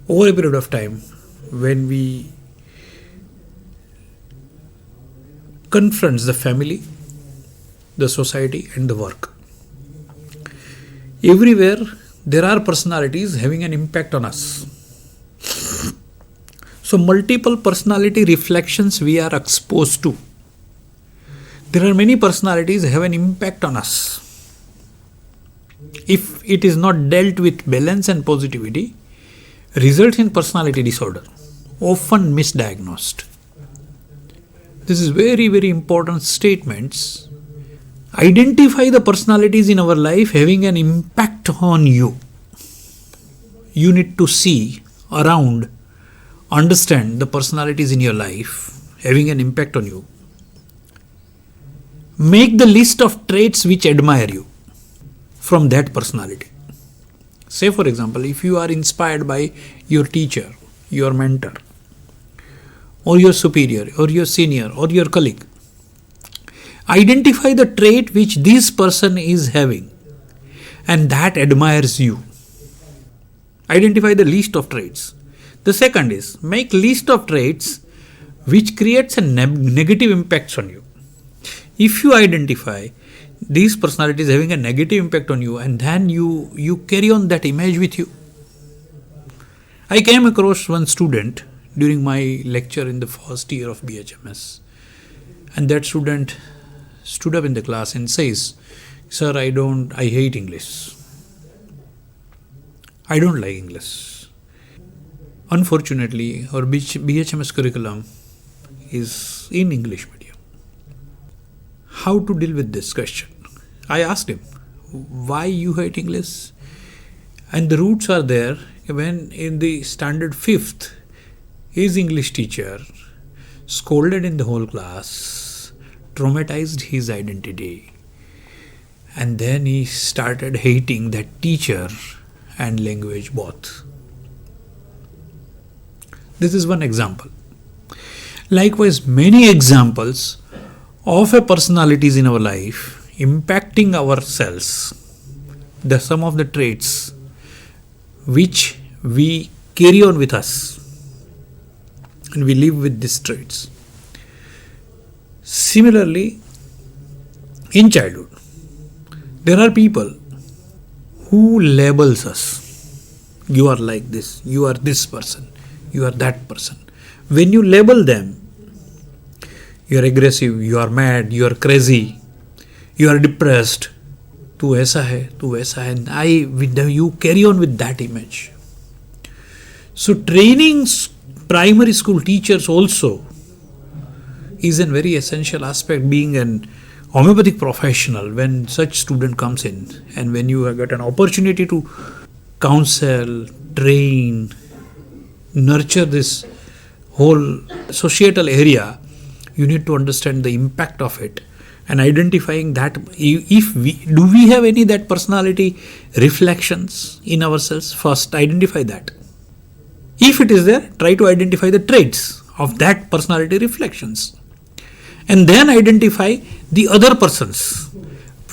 over a period of time, when we confronts the family, the society and the work, everywhere there are personalities having an impact on us. So multiple personality reflections we are exposed to. There are many personalities have an impact on us. If it is not dealt with balance and positivity, results in personality disorder, often misdiagnosed. This is very, very important statements. Identify the personalities in our life having an impact on you. You need to see around, understand the personalities in your life having an impact on you. Make the list of traits which admire you from that personality. Say, for example, if you are inspired by your teacher, your mentor, or your superior, or your senior, or your colleague, identify the trait which this person is having and that admires you. Identify the list of traits. The second is make list of traits which creates a negative impacts on you. If you identify these personalities having a negative impact on you and then you carry on that image with you. I came across one student during my lecture in the first year of BHMS, and that student stood up in the class and says, "Sir, I hate English. I don't like English." Unfortunately, our BHMS curriculum is in English medium. How to deal with this question? I asked him, why you hate English? And the roots are there when in the standard 5th, his English teacher scolded in the whole class, traumatized his identity. And then he started hating that teacher and language both. This is one example. Likewise, many examples of a personalities in our life impacting ourselves, the some of the traits which we carry on with us and we live with these traits. Similarly, in childhood, there are people who labels us. You are like this, you are this person, you are that person. When you label them, you are aggressive, you are mad, you are crazy, you are depressed. तू ऐसा है, and you carry on with that image. So training primary school teachers also is a very essential aspect, being an homeopathic professional, when such student comes in and when you have got an opportunity to counsel, train, nurture this whole societal area, you need to understand the impact of it and identifying that if we have any that personality reflections in ourselves. First identify that. If it is there, try to identify the traits of that personality reflections and then identify the other persons.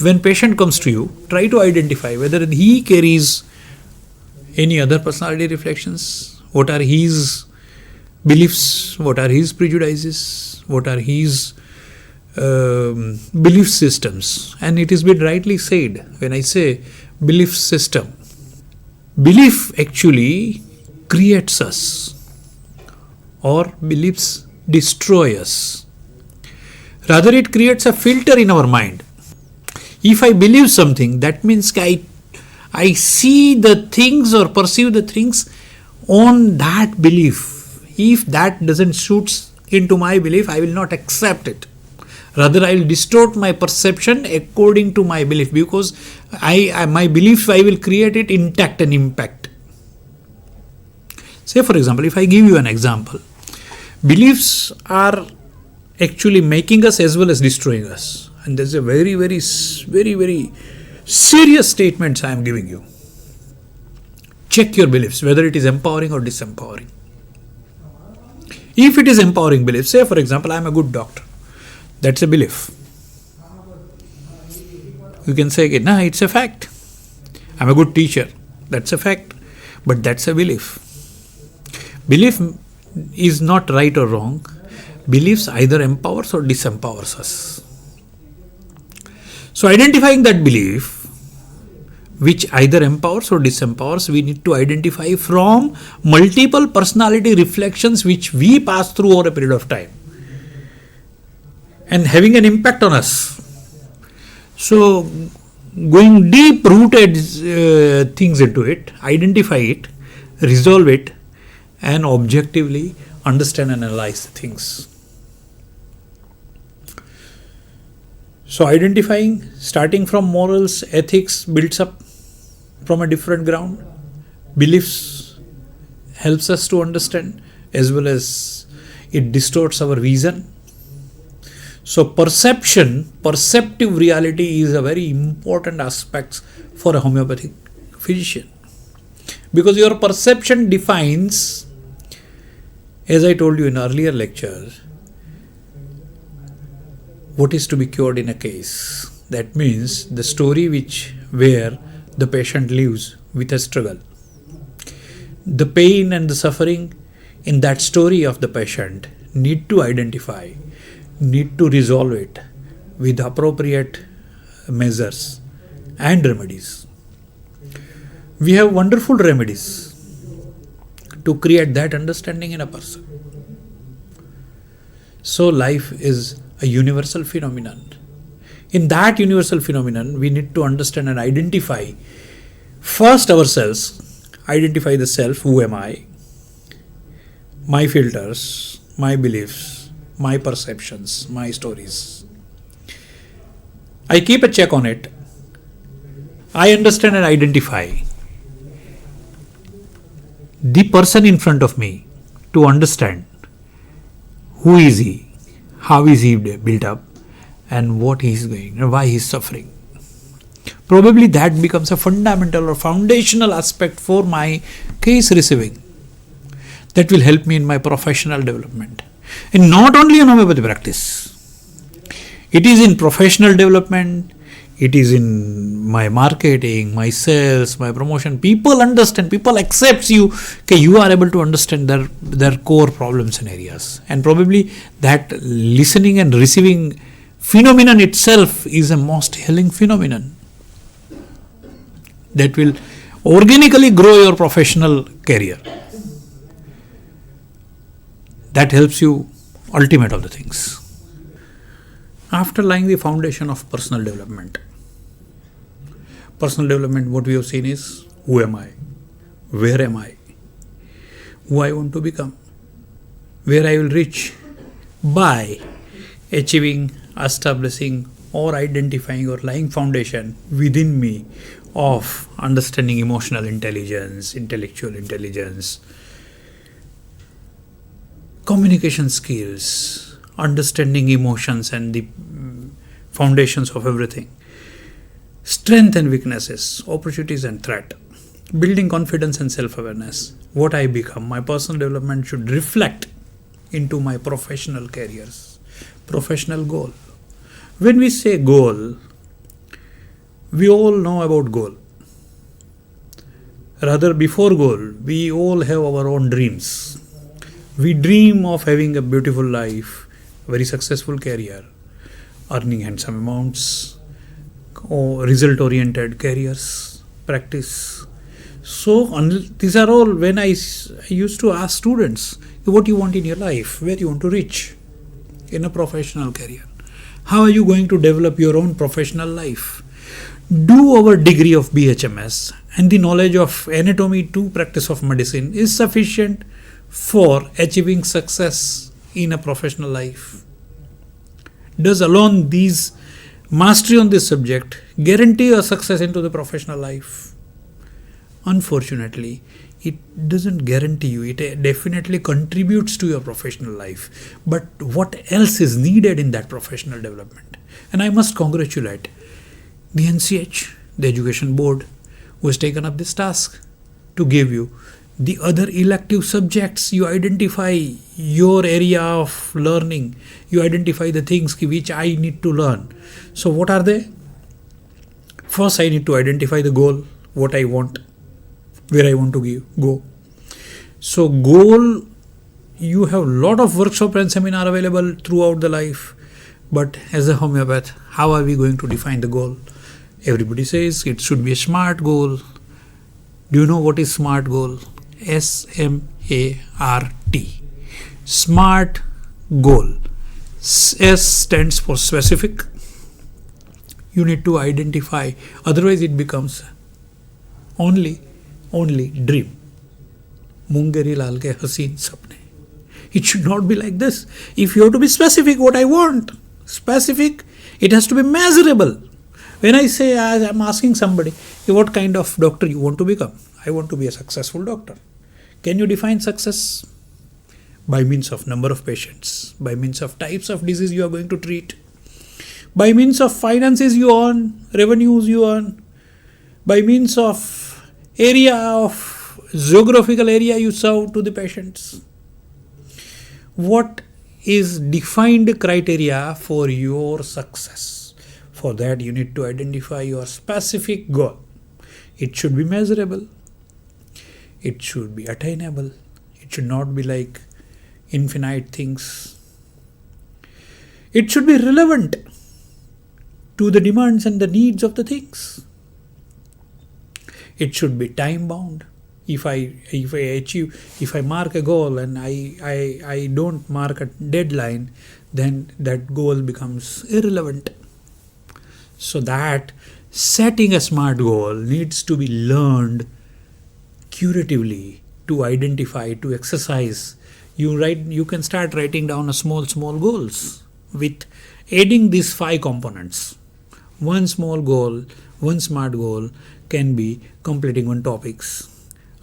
When patient comes to you, try to identify whether he carries any other personality reflections, what are his beliefs, what are his prejudices, what are his belief systems. And it has been rightly said, when I say belief system, belief actually creates us or beliefs destroy us. Rather, it creates a filter in our mind. If I believe something, that means I see the things or perceive the things on that belief. If that doesn't suit into my belief, I will not accept it. Rather, I will distort my perception according to my belief, because my belief, I will create it intact and impact. Say, for example, if I give you an example, beliefs are actually making us as well as destroying us. And there's a very, very, very, very serious statements I am giving you. Check your beliefs, whether it is empowering or disempowering. If it is empowering belief, say for example, I am a good doctor. That's a belief. You can say again, it's a fact. I'm a good teacher. That's a fact. But that's a belief. Belief is not right or wrong. Beliefs either empowers or disempowers us. So identifying that belief, which either empowers or disempowers, we need to identify from multiple personality reflections which we pass through over a period of time and having an impact on us. So going deep rooted things into it, identify it, resolve it, and objectively understand and analyze the things. So identifying, starting from morals, ethics builds up from a different ground. Beliefs helps us to understand, as well as it distorts our vision. So perceptive reality is a very important aspect for a homeopathic physician. Because your perception defines, as I told you in earlier lectures, what is to be cured in a case. That means the story where the patient lives with a struggle. The pain and the suffering in that story of the patient need to identify, need to resolve it with appropriate measures and remedies. We have wonderful remedies to create that understanding in a person. So life is a universal phenomenon. In that universal phenomenon, we need to understand and identify first ourselves, identify the self, who am I, my filters, my beliefs, my perceptions, my stories. I keep a check on it. I understand and identify the person in front of me to understand who is he, how is he built up, and what he is going and why he is suffering. Probably that becomes a fundamental or foundational aspect for my case receiving. That will help me in my professional development. And not only in homeopathy practice. It is in professional development, it is in my marketing, my sales, my promotion. People understand, people accept you. Okay, you are able to understand their core problems and areas. And probably that listening and receiving phenomenon itself is a most healing phenomenon that will organically grow your professional career. That helps you ultimate of the things. After laying the foundation of personal development, what we have seen is, who am I? Where am I? Who I want to become? Where I will reach by achieving, establishing or identifying or laying foundation within me of understanding emotional intelligence, intellectual intelligence, communication skills, understanding emotions and the foundations of everything, strength and weaknesses, opportunities and threat, building confidence and self-awareness. What I become, my personal development should reflect into my professional careers, professional goal. When we say goal, we all know about goal. Rather, before goal, we all have our own dreams. We dream of having a beautiful life, very successful career, earning handsome amounts, or result-oriented careers, practice. So these are all when I used to ask students, what you want in your life, where you want to reach in a professional career. How are you going to develop your own professional life? Do our degree of BHMS and the knowledge of anatomy to practice of medicine is sufficient for achieving success in a professional life? Does alone these mastery on this subject guarantee a success into the professional life? Unfortunately, it doesn't guarantee you. It definitely contributes to your professional life. But what else is needed in that professional development? And I must congratulate the NCH, the Education Board, who has taken up this task to give you the other elective subjects. You identify your area of learning. You identify the things which I need to learn. So what are they? First, I need to identify the goal, what I want, where I want to go. So goal, you have a lot of workshop and seminar available throughout the life. But as a homeopath, how are we going to define the goal? Everybody says it should be a SMART goal. Do you know what is SMART goal? SMART. SMART goal. S stands for specific. You need to identify, otherwise it becomes only dream. Mungeri lal ke haseen sapne. It should not be like this. If you have to be specific, what I want, specific, it has to be measurable. When I say, as I'm asking somebody, what kind of doctor you want to become? I want to be a successful doctor. Can you define success? By means of number of patients, by means of types of disease you are going to treat, by means of finances you earn, revenues you earn, by means of geographical area you serve to the patients. What is defined criteria for your success? For that, you need to identify your specific goal. It should be measurable. It should be attainable. It should not be like infinite things. It should be relevant to the demands and the needs of the things. It should be time bound. If I mark a goal and I don't mark a deadline, then that goal becomes irrelevant. So that setting a SMART goal needs to be learned curatively, to identify, to exercise. You can start writing down a small goals with adding these 5 components. One small goal, one SMART goal can be completing one topics,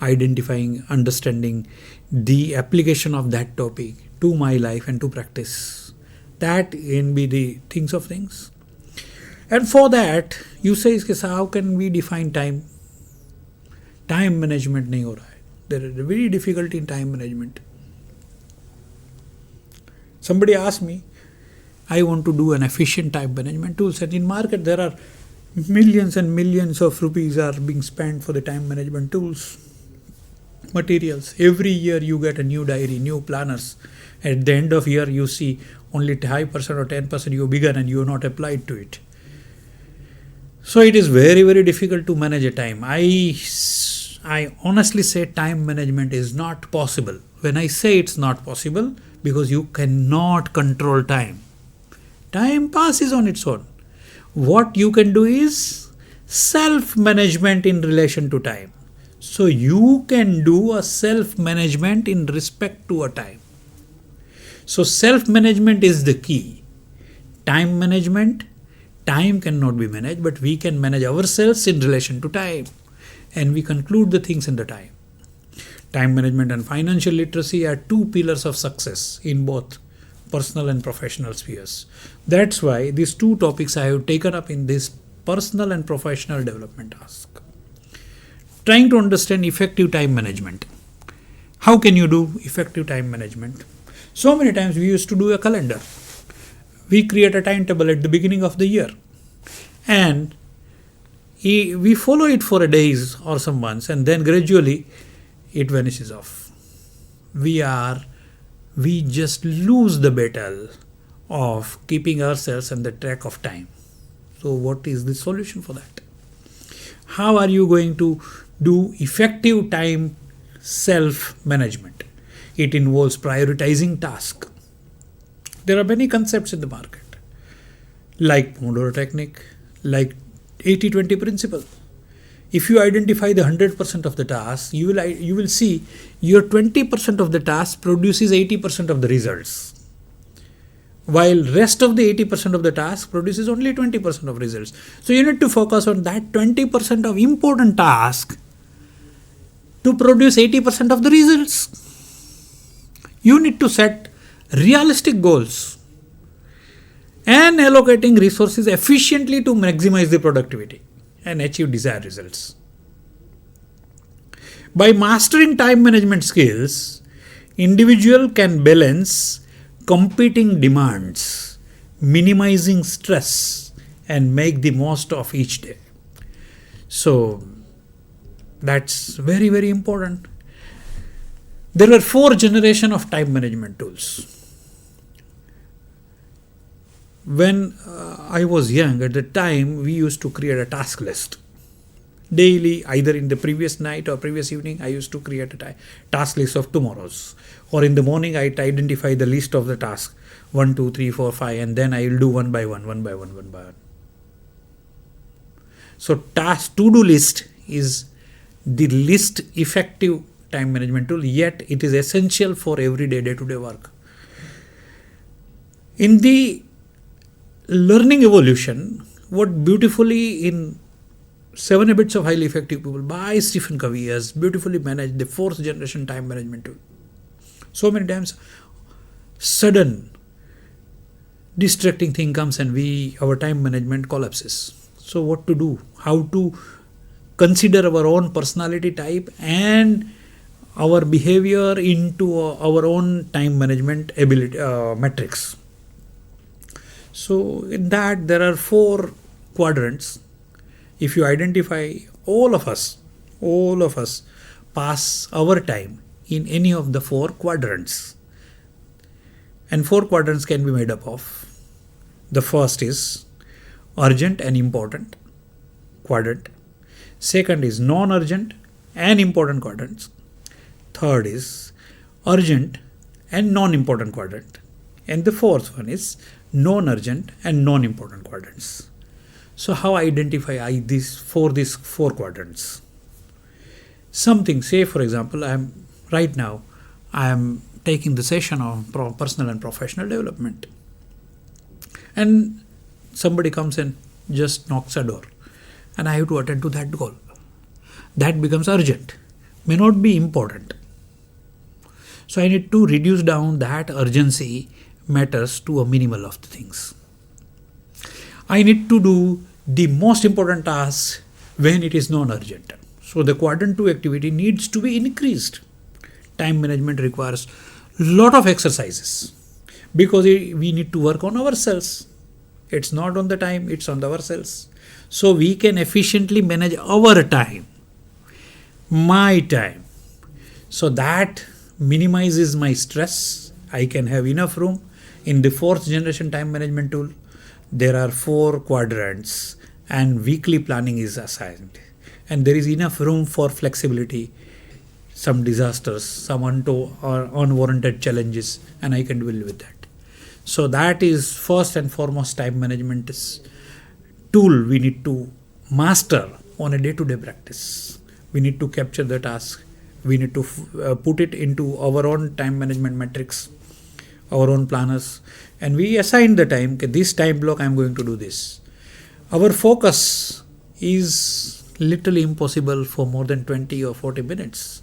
identifying, understanding the application of that topic to my life and to practice. That can be the things of things. And for that, you say, how can we define time? Time management nahi ho raha hai. There is a very difficulty in time management. Somebody asked me, I want to do an efficient time management tools, and in market there are millions and millions of rupees are being spent for the time management tools, materials. Every year you get a new diary, new planners. At the end of year you see only 5% or 10% you begun and you have not applied to it. So it is very, very difficult to manage a time. I honestly say time management is not possible. When I say it's not possible, because you cannot control time. Time passes on its own. What you can do is self-management in relation to time. So you can do a self-management in respect to a time. So self-management is the key. Time management time cannot be managed, but we can manage ourselves in relation to time, and we conclude the things in the time. Time management and financial literacy are two pillars of success in both personal and professional spheres. That's why these two topics I have taken up in this personal and professional development task. Trying to understand effective time management. How can you do effective time management? So many times we used to do a calendar. We create a timetable at the beginning of the year, and we follow it for a days or some months, and then gradually it vanishes off. We just lose the battle of keeping ourselves on the track of time. So what is the solution for that? How are you going to do effective time self-management? It involves prioritizing tasks. There are many concepts in the market, like Pomodoro technique, like 80-20 principle. If you identify the 100% of the task, you will see your 20% of the task produces 80% of the results, while rest of the 80% of the task produces only 20% of results. So you need to focus on that 20% of important task to produce 80% of the results. You need to set realistic goals and allocating resources efficiently to maximize the productivity and achieve desired results. By mastering time management skills, individual can balance competing demands, minimizing stress, and make the most of each day. So that's very, very important. There were 4 generations of time management tools. When I was young, at the time, we used to create a task list. Daily, either in the previous night or previous evening, I used to create a task list of tomorrow's. Or in the morning, I identify the list of the tasks, 1, 2, 3, 4, 5, and then I will do one by one. So to-do list is the least effective time management tool, yet it is essential for everyday day-to-day work. In the learning evolution, what beautifully in 7 Habits of Highly Effective People by Stephen Covey has beautifully managed the 4th generation time management tool. So many times sudden distracting thing comes and our time management collapses. So what to do? How to consider our own personality type and our behavior into our own time management ability metrics. So in that there are 4 quadrants. If you identify, all of us pass our time in any of the 4 quadrants. And 4 quadrants can be made up of. The first is urgent and important quadrant. Second is non-urgent and important quadrants. Third is urgent and non-important quadrant. And the 4th one is non-urgent and non-important quadrants. So how identify these 4 quadrants? Something, say for example, I am taking the session of personal and professional development, and somebody comes and just knocks a door, and I have to attend to that goal. That becomes urgent, may not be important. So I need to reduce down that urgency matters to a minimal of the things. I need to do the most important task when it is non-urgent. So the quadrant 2 activity needs to be increased. Time management requires a lot of exercises because we need to work on ourselves. It's not on the time, it's on ourselves. So we can efficiently manage our time, my time. So that minimizes my stress. I can have enough room. In the 4th generation time management tool, there are 4 quadrants and weekly planning is assigned. And there is enough room for flexibility, some disasters, some unwarranted challenges, and I can deal with that. So that is first and foremost time management tool we need to master on a day-to-day practice. We need to capture the task. We need to put it into our own time management metrics, our own planners, and we assign the time. Okay, this time block I am going to do this. Our focus is literally impossible for more than 20 or 40 minutes.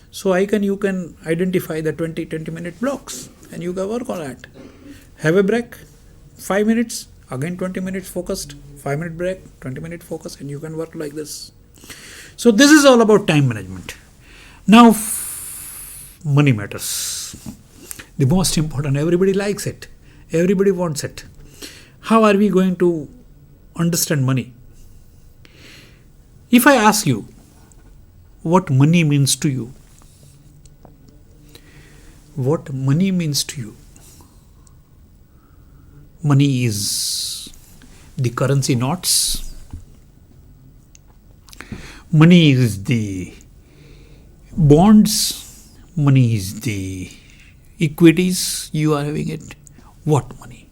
So you can identify the 20 minute blocks and you can work on that. Have a break, 5 minutes, again 20 minutes focused, 5 minute break, 20-minute focus, and you can work like this. So this is all about time management. Now, money matters. The most important, everybody likes it. Everybody wants it. How are we going to understand money? If I ask you what money means to you, what money means to you? Money is the currency notes. Money is the bonds. Money is the equities you are having it. What money?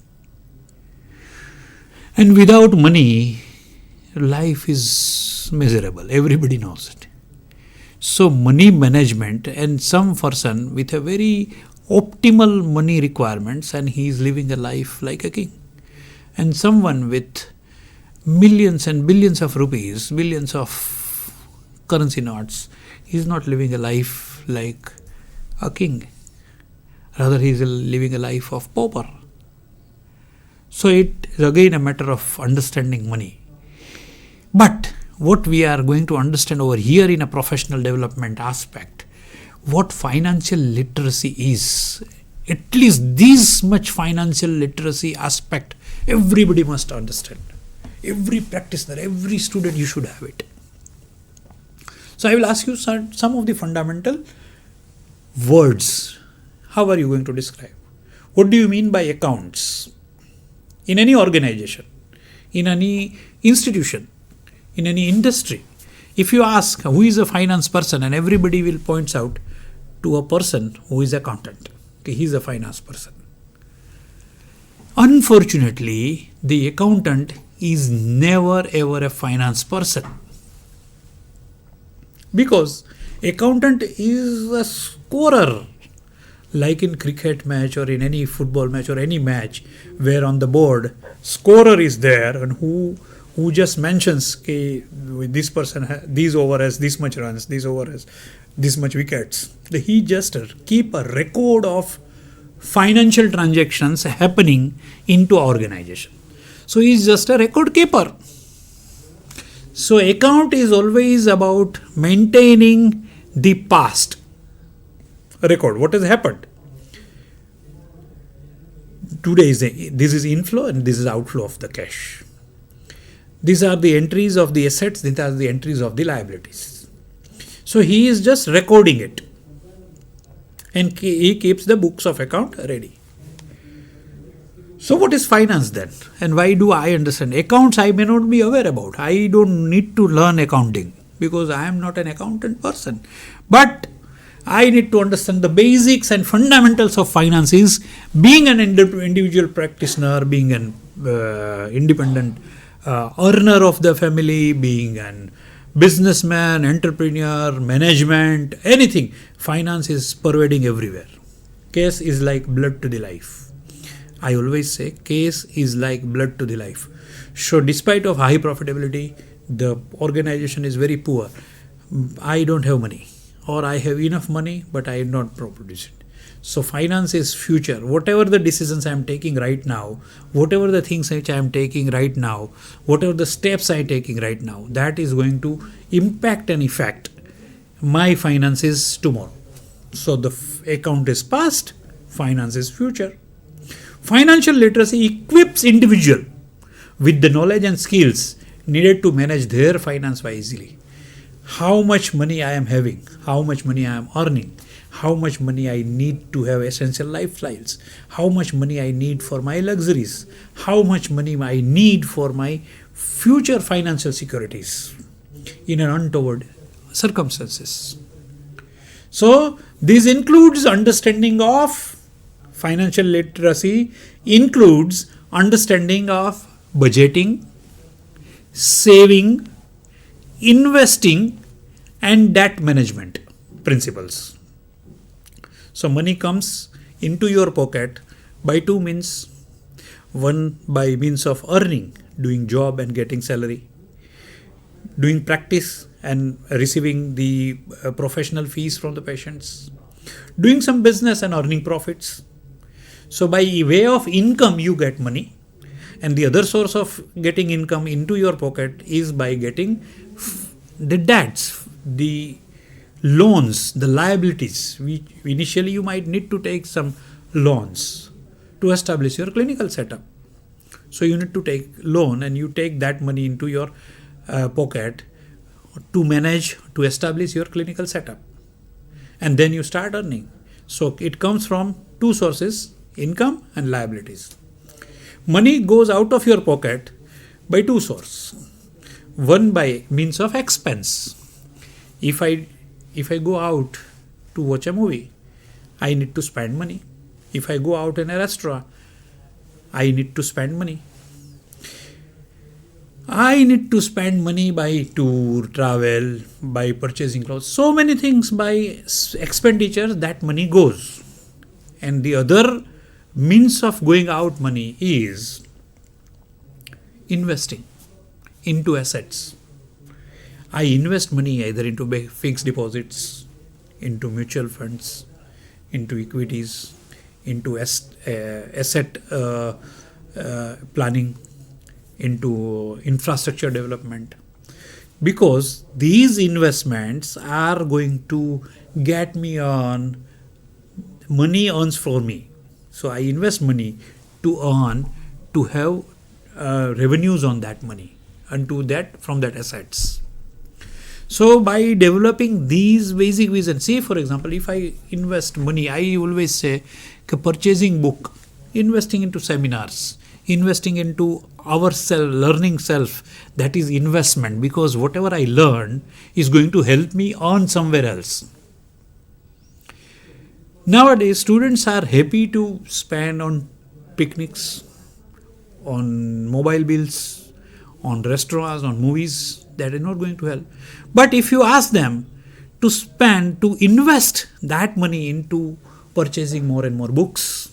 And without money, life is miserable. Everybody knows it. So money management, and some person with a very optimal money requirements, and he is living a life like a king. And someone with millions and billions of rupees, billions of currency notes, he is not living a life like a king. Rather, he is living a life of pauper. So it is again a matter of understanding money. But what we are going to understand over here in a professional development aspect, what financial literacy is, at least this much financial literacy aspect, everybody must understand. Every practitioner, every student, you should have it. So I will ask you some of the fundamental words. How are you going to describe? What do you mean by accounts? In any organization, in any institution, in any industry, if you ask who is a finance person, and everybody will point out to a person who is accountant. Okay, he is a finance person. Unfortunately, the accountant is never ever a finance person, because accountant is a scorer. Like in cricket match or in any football match or any match where on the board scorer is there, and who just mentions, okay, this person this over has this much runs, this over has this much wickets. He just keep a record of financial transactions happening into organization. So he is just a record keeper. So account is always about maintaining the past record. What has happened? Today this is inflow and this is outflow of the cash. These are the entries of the assets, these are the entries of the liabilities. So he is just recording it, and he keeps the books of account ready. So what is finance then? And why do I understand? Accounts I may not be aware about. I don't need to learn accounting because I am not an accountant person. But I need to understand the basics and fundamentals of finances, being an individual practitioner, being an independent earner of the family, being an businessman, entrepreneur, management, anything. Finance is pervading everywhere. Case is like blood to the life. I always say case is like blood to the life. So despite of high profitability, the organization is very poor. I don't have money, or I have enough money but I am not produce it. So finance is future. Whatever the decisions I am taking right now, whatever the things which I am taking right now, whatever the steps I am taking right now, that is going to impact and affect my finances tomorrow. So the account is past, finance is future. Financial literacy equips individual with the knowledge and skills needed to manage their finance wisely. How much money I am having, how much money I am earning, how much money I need to have essential lifestyles, how much money I need for my luxuries, how much money I need for my future financial securities in an untoward circumstances. So this includes understanding of financial literacy, includes understanding of budgeting, saving, investing, and debt management principles. So money comes into your pocket by two means. One by means of earning, doing job and getting salary, doing practice and receiving the professional fees from the patients, doing some business and earning profits. So by way of income you get money, and the other source of getting income into your pocket is by getting the debts, the loans, the liabilities. Initially you might need to take some loans to establish your clinical setup. So you need to take loan and you take that money into your pocket to manage, to establish your clinical setup. And then you start earning. So it comes from two sources, income and liabilities. Money goes out of your pocket by two sources. One by means of expense. If I go out to watch a movie, I need to spend money. If I go out in a restaurant, I need to spend money. I need to spend money by tour, travel, by purchasing clothes. So many things by expenditure that money goes. And the other means of going out money is investing into assets. I invest money either into fixed deposits, into mutual funds, into equities, into asset planning, into infrastructure development, because these investments are going to get me on money earns for me. So I invest money to earn, to have revenues on that money and to that from that assets. So by developing these basic visions, say for example, if I invest money, I always say purchasing book, investing into seminars, investing into our learning self, that is investment, because whatever I learn is going to help me earn somewhere else. Nowadays, students are happy to spend on picnics, on mobile bills, on restaurants, on movies. That is not going to help. But if you ask them to spend, to invest that money into purchasing more and more books,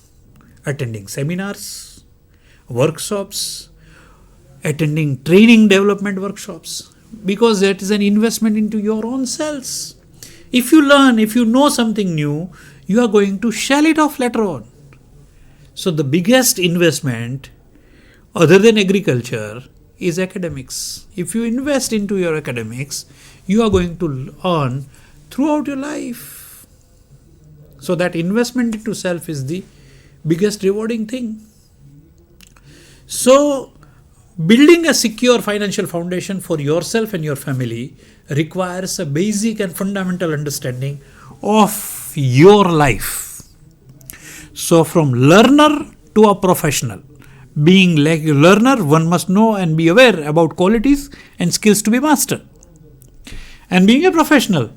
attending seminars, workshops, attending training development workshops, because that is an investment into your own selves. If you learn, if you know something new, you are going to shell it off later on. So the biggest investment other than agriculture is academics. If you invest into your academics, you are going to earn throughout your life. So that investment into self is the biggest rewarding thing. So building a secure financial foundation for yourself and your family requires a basic and fundamental understanding of your life. So from learner to a professional, being like a learner, one must know and be aware about qualities and skills to be mastered. And being a professional,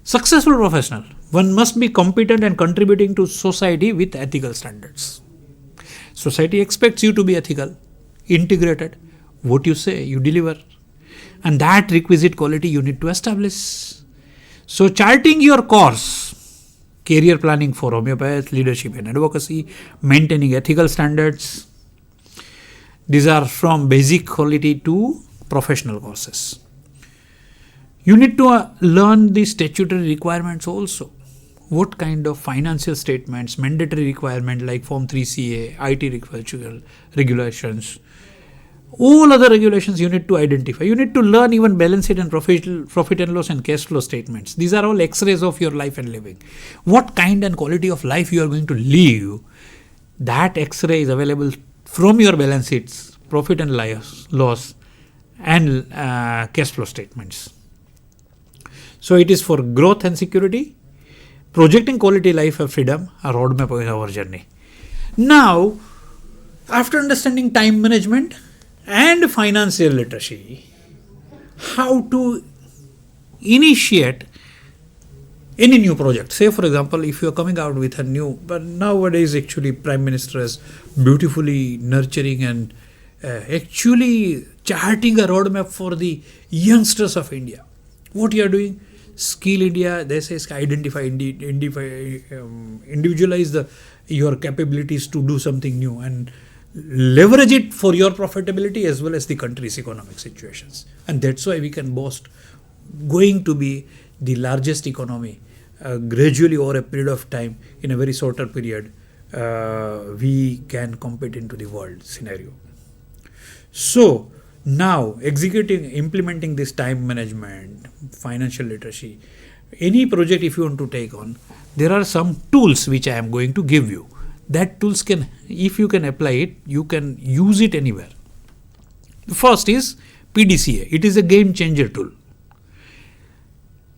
successful professional, one must be competent and contributing to society with ethical standards. Society expects you to be ethical, integrated. What you say, you deliver. And that requisite quality you need to establish. So charting your course, career planning for homeopath, leadership and advocacy, maintaining ethical standards. These are from basic quality to professional courses. You need to learn the statutory requirements also. What kind of financial statements, mandatory requirement like Form 3CA, IT regulations, all other regulations you need to identify. You need to learn even balance sheet and profit and loss and cash flow statements. These are all X-rays of your life and living. What kind and quality of life you are going to live, that X-ray is available from your balance sheets, profit and loss and cash flow statements. So it is for growth and security, projecting quality life and freedom, a roadmap of our journey. Now, after understanding time management and financial literacy, how to initiate any new project. Say for example, if you are coming out with a new, but nowadays actually Prime Minister is beautifully nurturing and actually charting a roadmap for the youngsters of India. What you are doing? Skill India, they say individualize your capabilities to do something new and leverage it for your profitability as well as the country's economic situations. And that's why we can boast going to be the largest economy gradually over a period of time. In a very shorter period, we can compete into the world scenario. So now implementing this time management, financial literacy, any project if you want to take on, there are some tools which I am going to give you. That tools can, if you can apply it, you can use it anywhere. The first is PDCA. It is a game changer tool.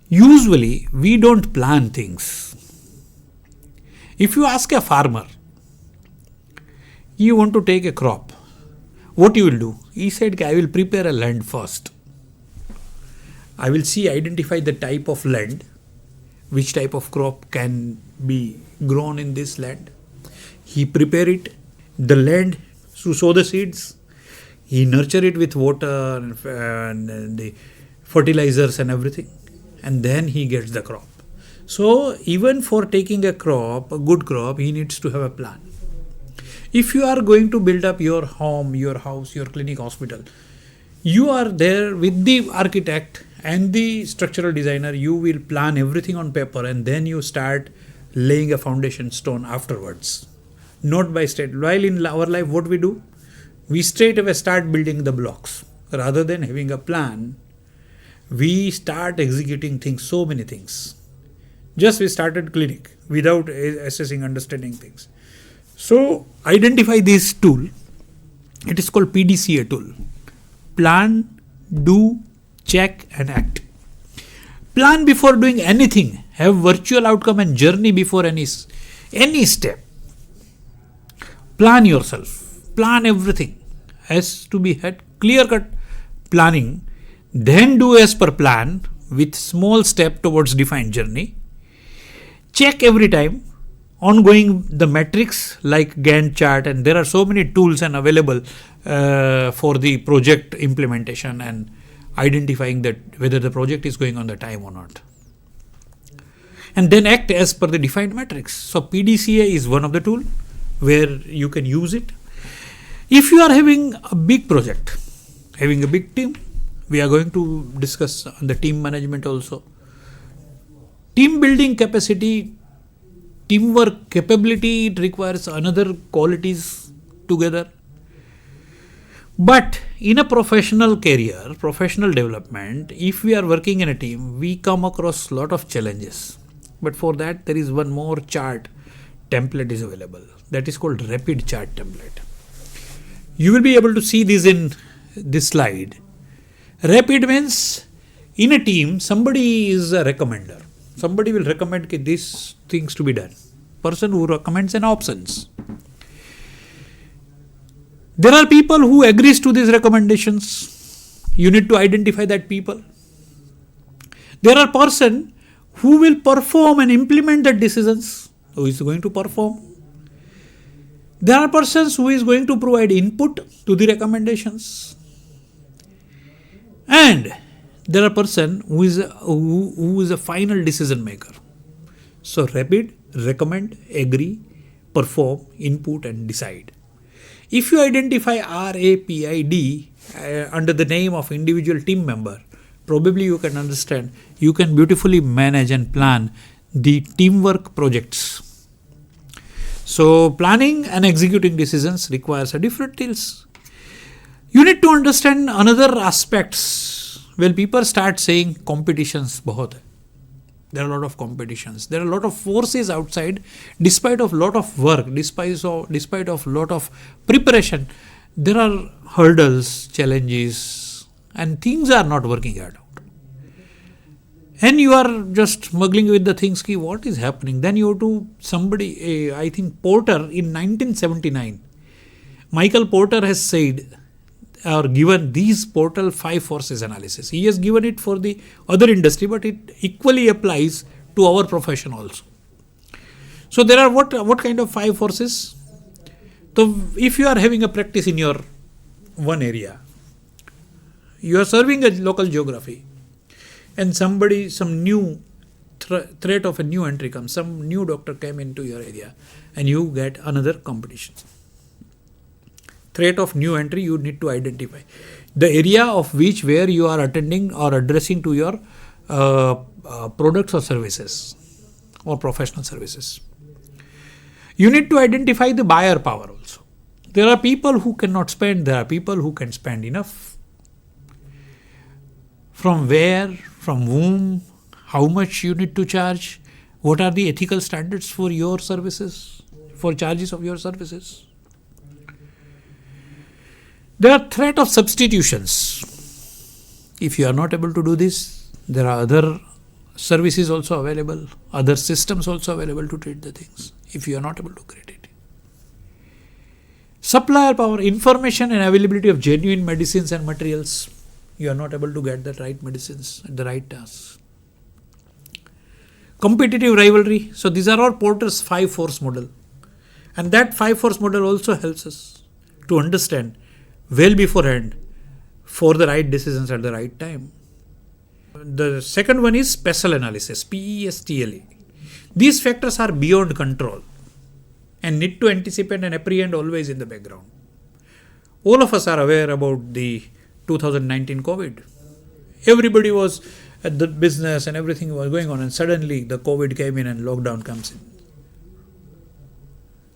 Usually we don't plan things. If you ask a farmer, you want to take a crop, what you will do? He said, I will prepare a land first. I will identify the type of land, which type of crop can be grown in this land. He prepare it, the land to sow the seeds. He nurture it with water and the fertilizers and everything. And then he gets the crop. So even for taking a crop, a good crop, he needs to have a plan. If you are going to build up your home, your house, your clinic, hospital, you are there with the architect and the structural designer. You will plan everything on paper and then you start laying a foundation stone afterwards. Not by straight. While in our life, what we do? We straight away start building the blocks. Rather than having a plan, we start executing things, so many things. Just we started clinic without assessing, understanding things. So identify this tool. It is called PDCA tool. Plan, do, check and act. Plan before doing anything. Have virtual outcome and journey before any step. Plan yourself. Plan everything. Has to be had clear-cut planning. Then do as per plan with small step towards defined journey. Check every time. Ongoing the metrics like Gantt chart, and there are so many tools and available for the project implementation and identifying that whether the project is going on the time or not. And then act as per the defined metrics. So PDCA is one of the tool where you can use it. If you are having a big project, having a big team, we are going to discuss on the team management also. Team building capacity, teamwork capability, it requires another qualities together. But in a professional career, professional development, if we are working in a team, we come across a lot of challenges. But for that, there is one more chart template is available. That is called rapid chart template. You will be able to see this in this slide. Rapid means in a team, somebody is a recommender. Somebody will recommend these things to be done. Person who recommends an options. There are people who agrees to these recommendations. You need to identify that people. There are person who will perform and implement the decisions. Who is going to perform? There are persons who is going to provide input to the recommendations. And there are person who is a final decision maker. So rapid, recommend, agree, perform, input and decide. If you identify RAPID under the name of individual team member, probably you can understand, you can beautifully manage and plan the teamwork projects. So planning and executing decisions requires a different skills. You need to understand another aspects. When people start saying competitions bahut hai. There are a lot of competitions. There are a lot of forces outside. Despite of lot of work, despite of lot of preparation, there are hurdles, challenges, and things are not working out. And you are just muggling with the things, ki what is happening? Then you have to somebody, I think Porter in 1979, Michael Porter has said or given these Portal 5 forces analysis. He has given it for the other industry, but it equally applies to our profession also. So there are what kind of 5 forces? So if you are having a practice in your one area, you are serving a local geography, and some new threat of a new entry comes, some new doctor came into your area, and you get another competition. threat of new entry, you need to identify the area of which where you are attending or addressing to your products or services or professional services. You need to identify the buyer power also. There are people who cannot spend, there are people who can spend enough. From where, from whom, how much you need to charge, what are the ethical standards for your services, for charges of your services. There are threat of substitutions. If you are not able to do this, there are other services also available, other systems also available to treat the things, if you are not able to create it. Supplier power, information and availability of genuine medicines and materials. You are not able to get the right medicines at the right tasks. Competitive rivalry. So these are all Porter's 5 force model. And that 5 force model also helps us to understand well beforehand for the right decisions at the right time. The second one is special analysis, PESTLA. These factors are beyond control and need to anticipate and apprehend always in the background. All of us are aware about the 2019 COVID. Everybody was at the business and everything was going on, and suddenly the COVID came in and lockdown comes in.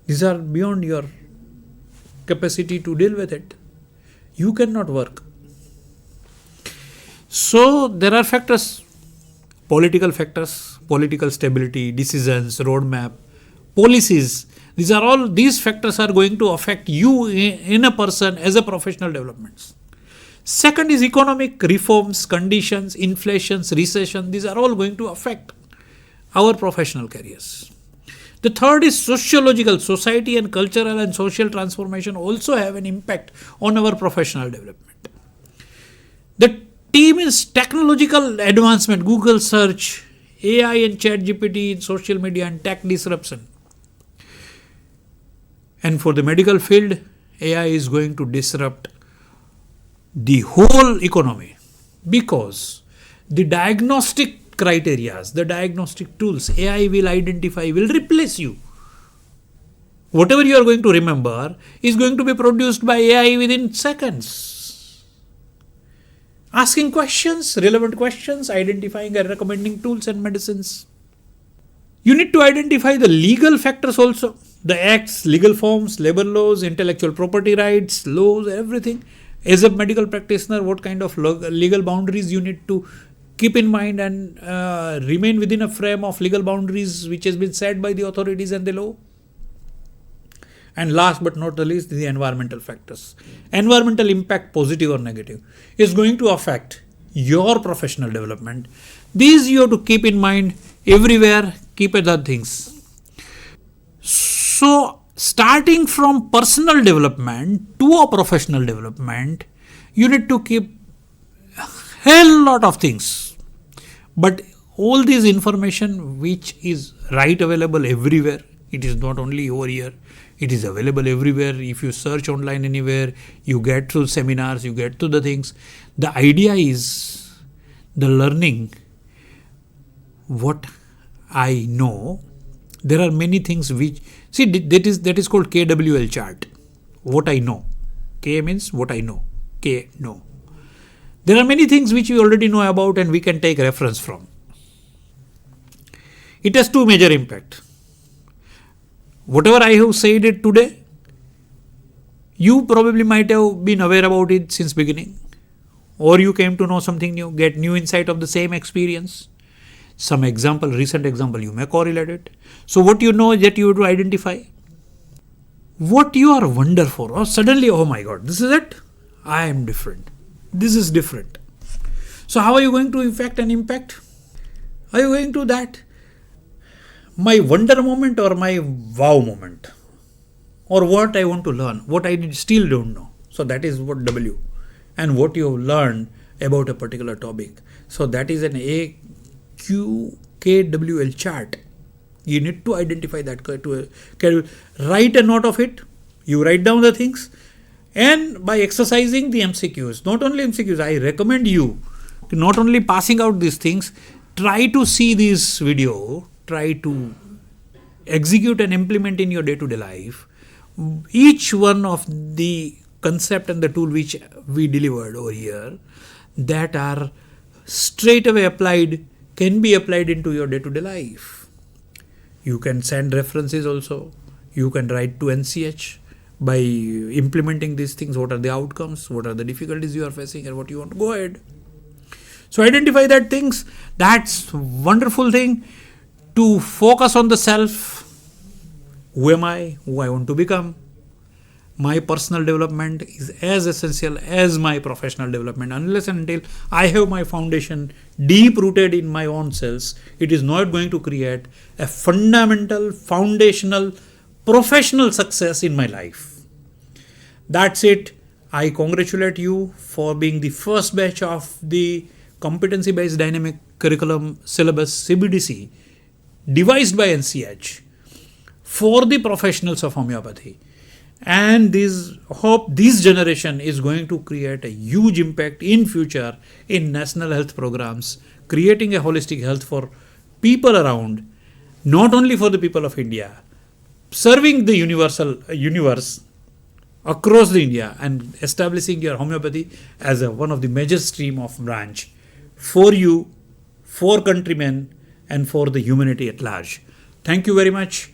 These are beyond your capacity to deal with it. You cannot work. So there are factors, political stability, decisions, roadmap, policies. These factors are going to affect you in a person as a professional developments. Second is economic reforms, conditions, inflations, recession. These are all going to affect our professional careers. The third is sociological, society and cultural and social transformation also have an impact on our professional development. The team is technological advancement, Google search, AI and ChatGPT in social media and tech disruption. And for the medical field, AI is going to disrupt the whole economy because the diagnostic criteria, the diagnostic tools AI will identify, will replace you. Whatever you are going to remember is going to be produced by AI within seconds. Asking questions, relevant questions, identifying and recommending tools and medicines. You need to identify the legal factors also. The acts, legal forms, labor laws, intellectual property rights, laws, everything. As a medical practitioner, what kind of legal boundaries you need to keep in mind and remain within a frame of legal boundaries which has been set by the authorities and the law. And last but not the least, the environmental factors. Environmental impact, positive or negative, is going to affect your professional development. These you have to keep in mind everywhere, keep other things. So, starting from personal development to a professional development, you need to keep a hell lot of things. But all this information which is right available everywhere, it is not only over here, it is available everywhere. If you search online anywhere, you get through seminars, you get to the things. The idea is the learning what I know. There are many things which, see, that is called KWL chart. What I know. K means what I know. K, no. There are many things which we already know about and we can take reference from. It has two major impacts. Whatever I have said it today, you probably might have been aware about it since beginning. Or you came to know something new, get new insight of the same experience. Some example, recent example, you may correlate it. So what you know that you have to identify. What you are wonder for. Or suddenly, oh my God, this is it. I am different. This is different. So how are you going to affect and impact? Are you going to that? My wonder moment or my wow moment? Or what I want to learn, what I still don't know. So that is what W. And what you have learned about a particular topic. So that is an AQKWL chart. You need to identify that. Write a note of it. You write down the things. And by exercising the MCQs, not only MCQs, I recommend you to not only passing out these things, try to see this video, try to execute and implement in your day-to-day life each one of the concept and the tool which we delivered over here that are straight away applied, can be applied into your day-to-day life. You can send references also. You can write to NCH by implementing these things. What are the outcomes? What are the difficulties you are facing and what you want to go ahead. So identify that things. That's wonderful thing to focus on the self. Who am I? Who I want to become? My personal development is as essential as my professional development. Unless and until I have my foundation deep rooted in my own cells, it is not going to create a fundamental, foundational, professional success in my life. That's it. I congratulate you for being the first batch of the competency-based dynamic curriculum syllabus CBDC devised by NCH for the professionals of homeopathy. And hope this generation is going to create a huge impact in future in national health programs, creating a holistic health for people around, not only for the people of India, serving the universe across the India and establishing your homeopathy as one of the major stream of branch for you, for countrymen, and for the humanity at large. Thank you very much.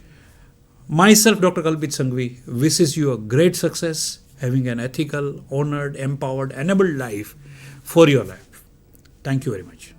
Myself, Dr. Kalpit Sanghvi, wishes you a great success, having an ethical, honored, empowered, enabled life for your life. Thank you very much.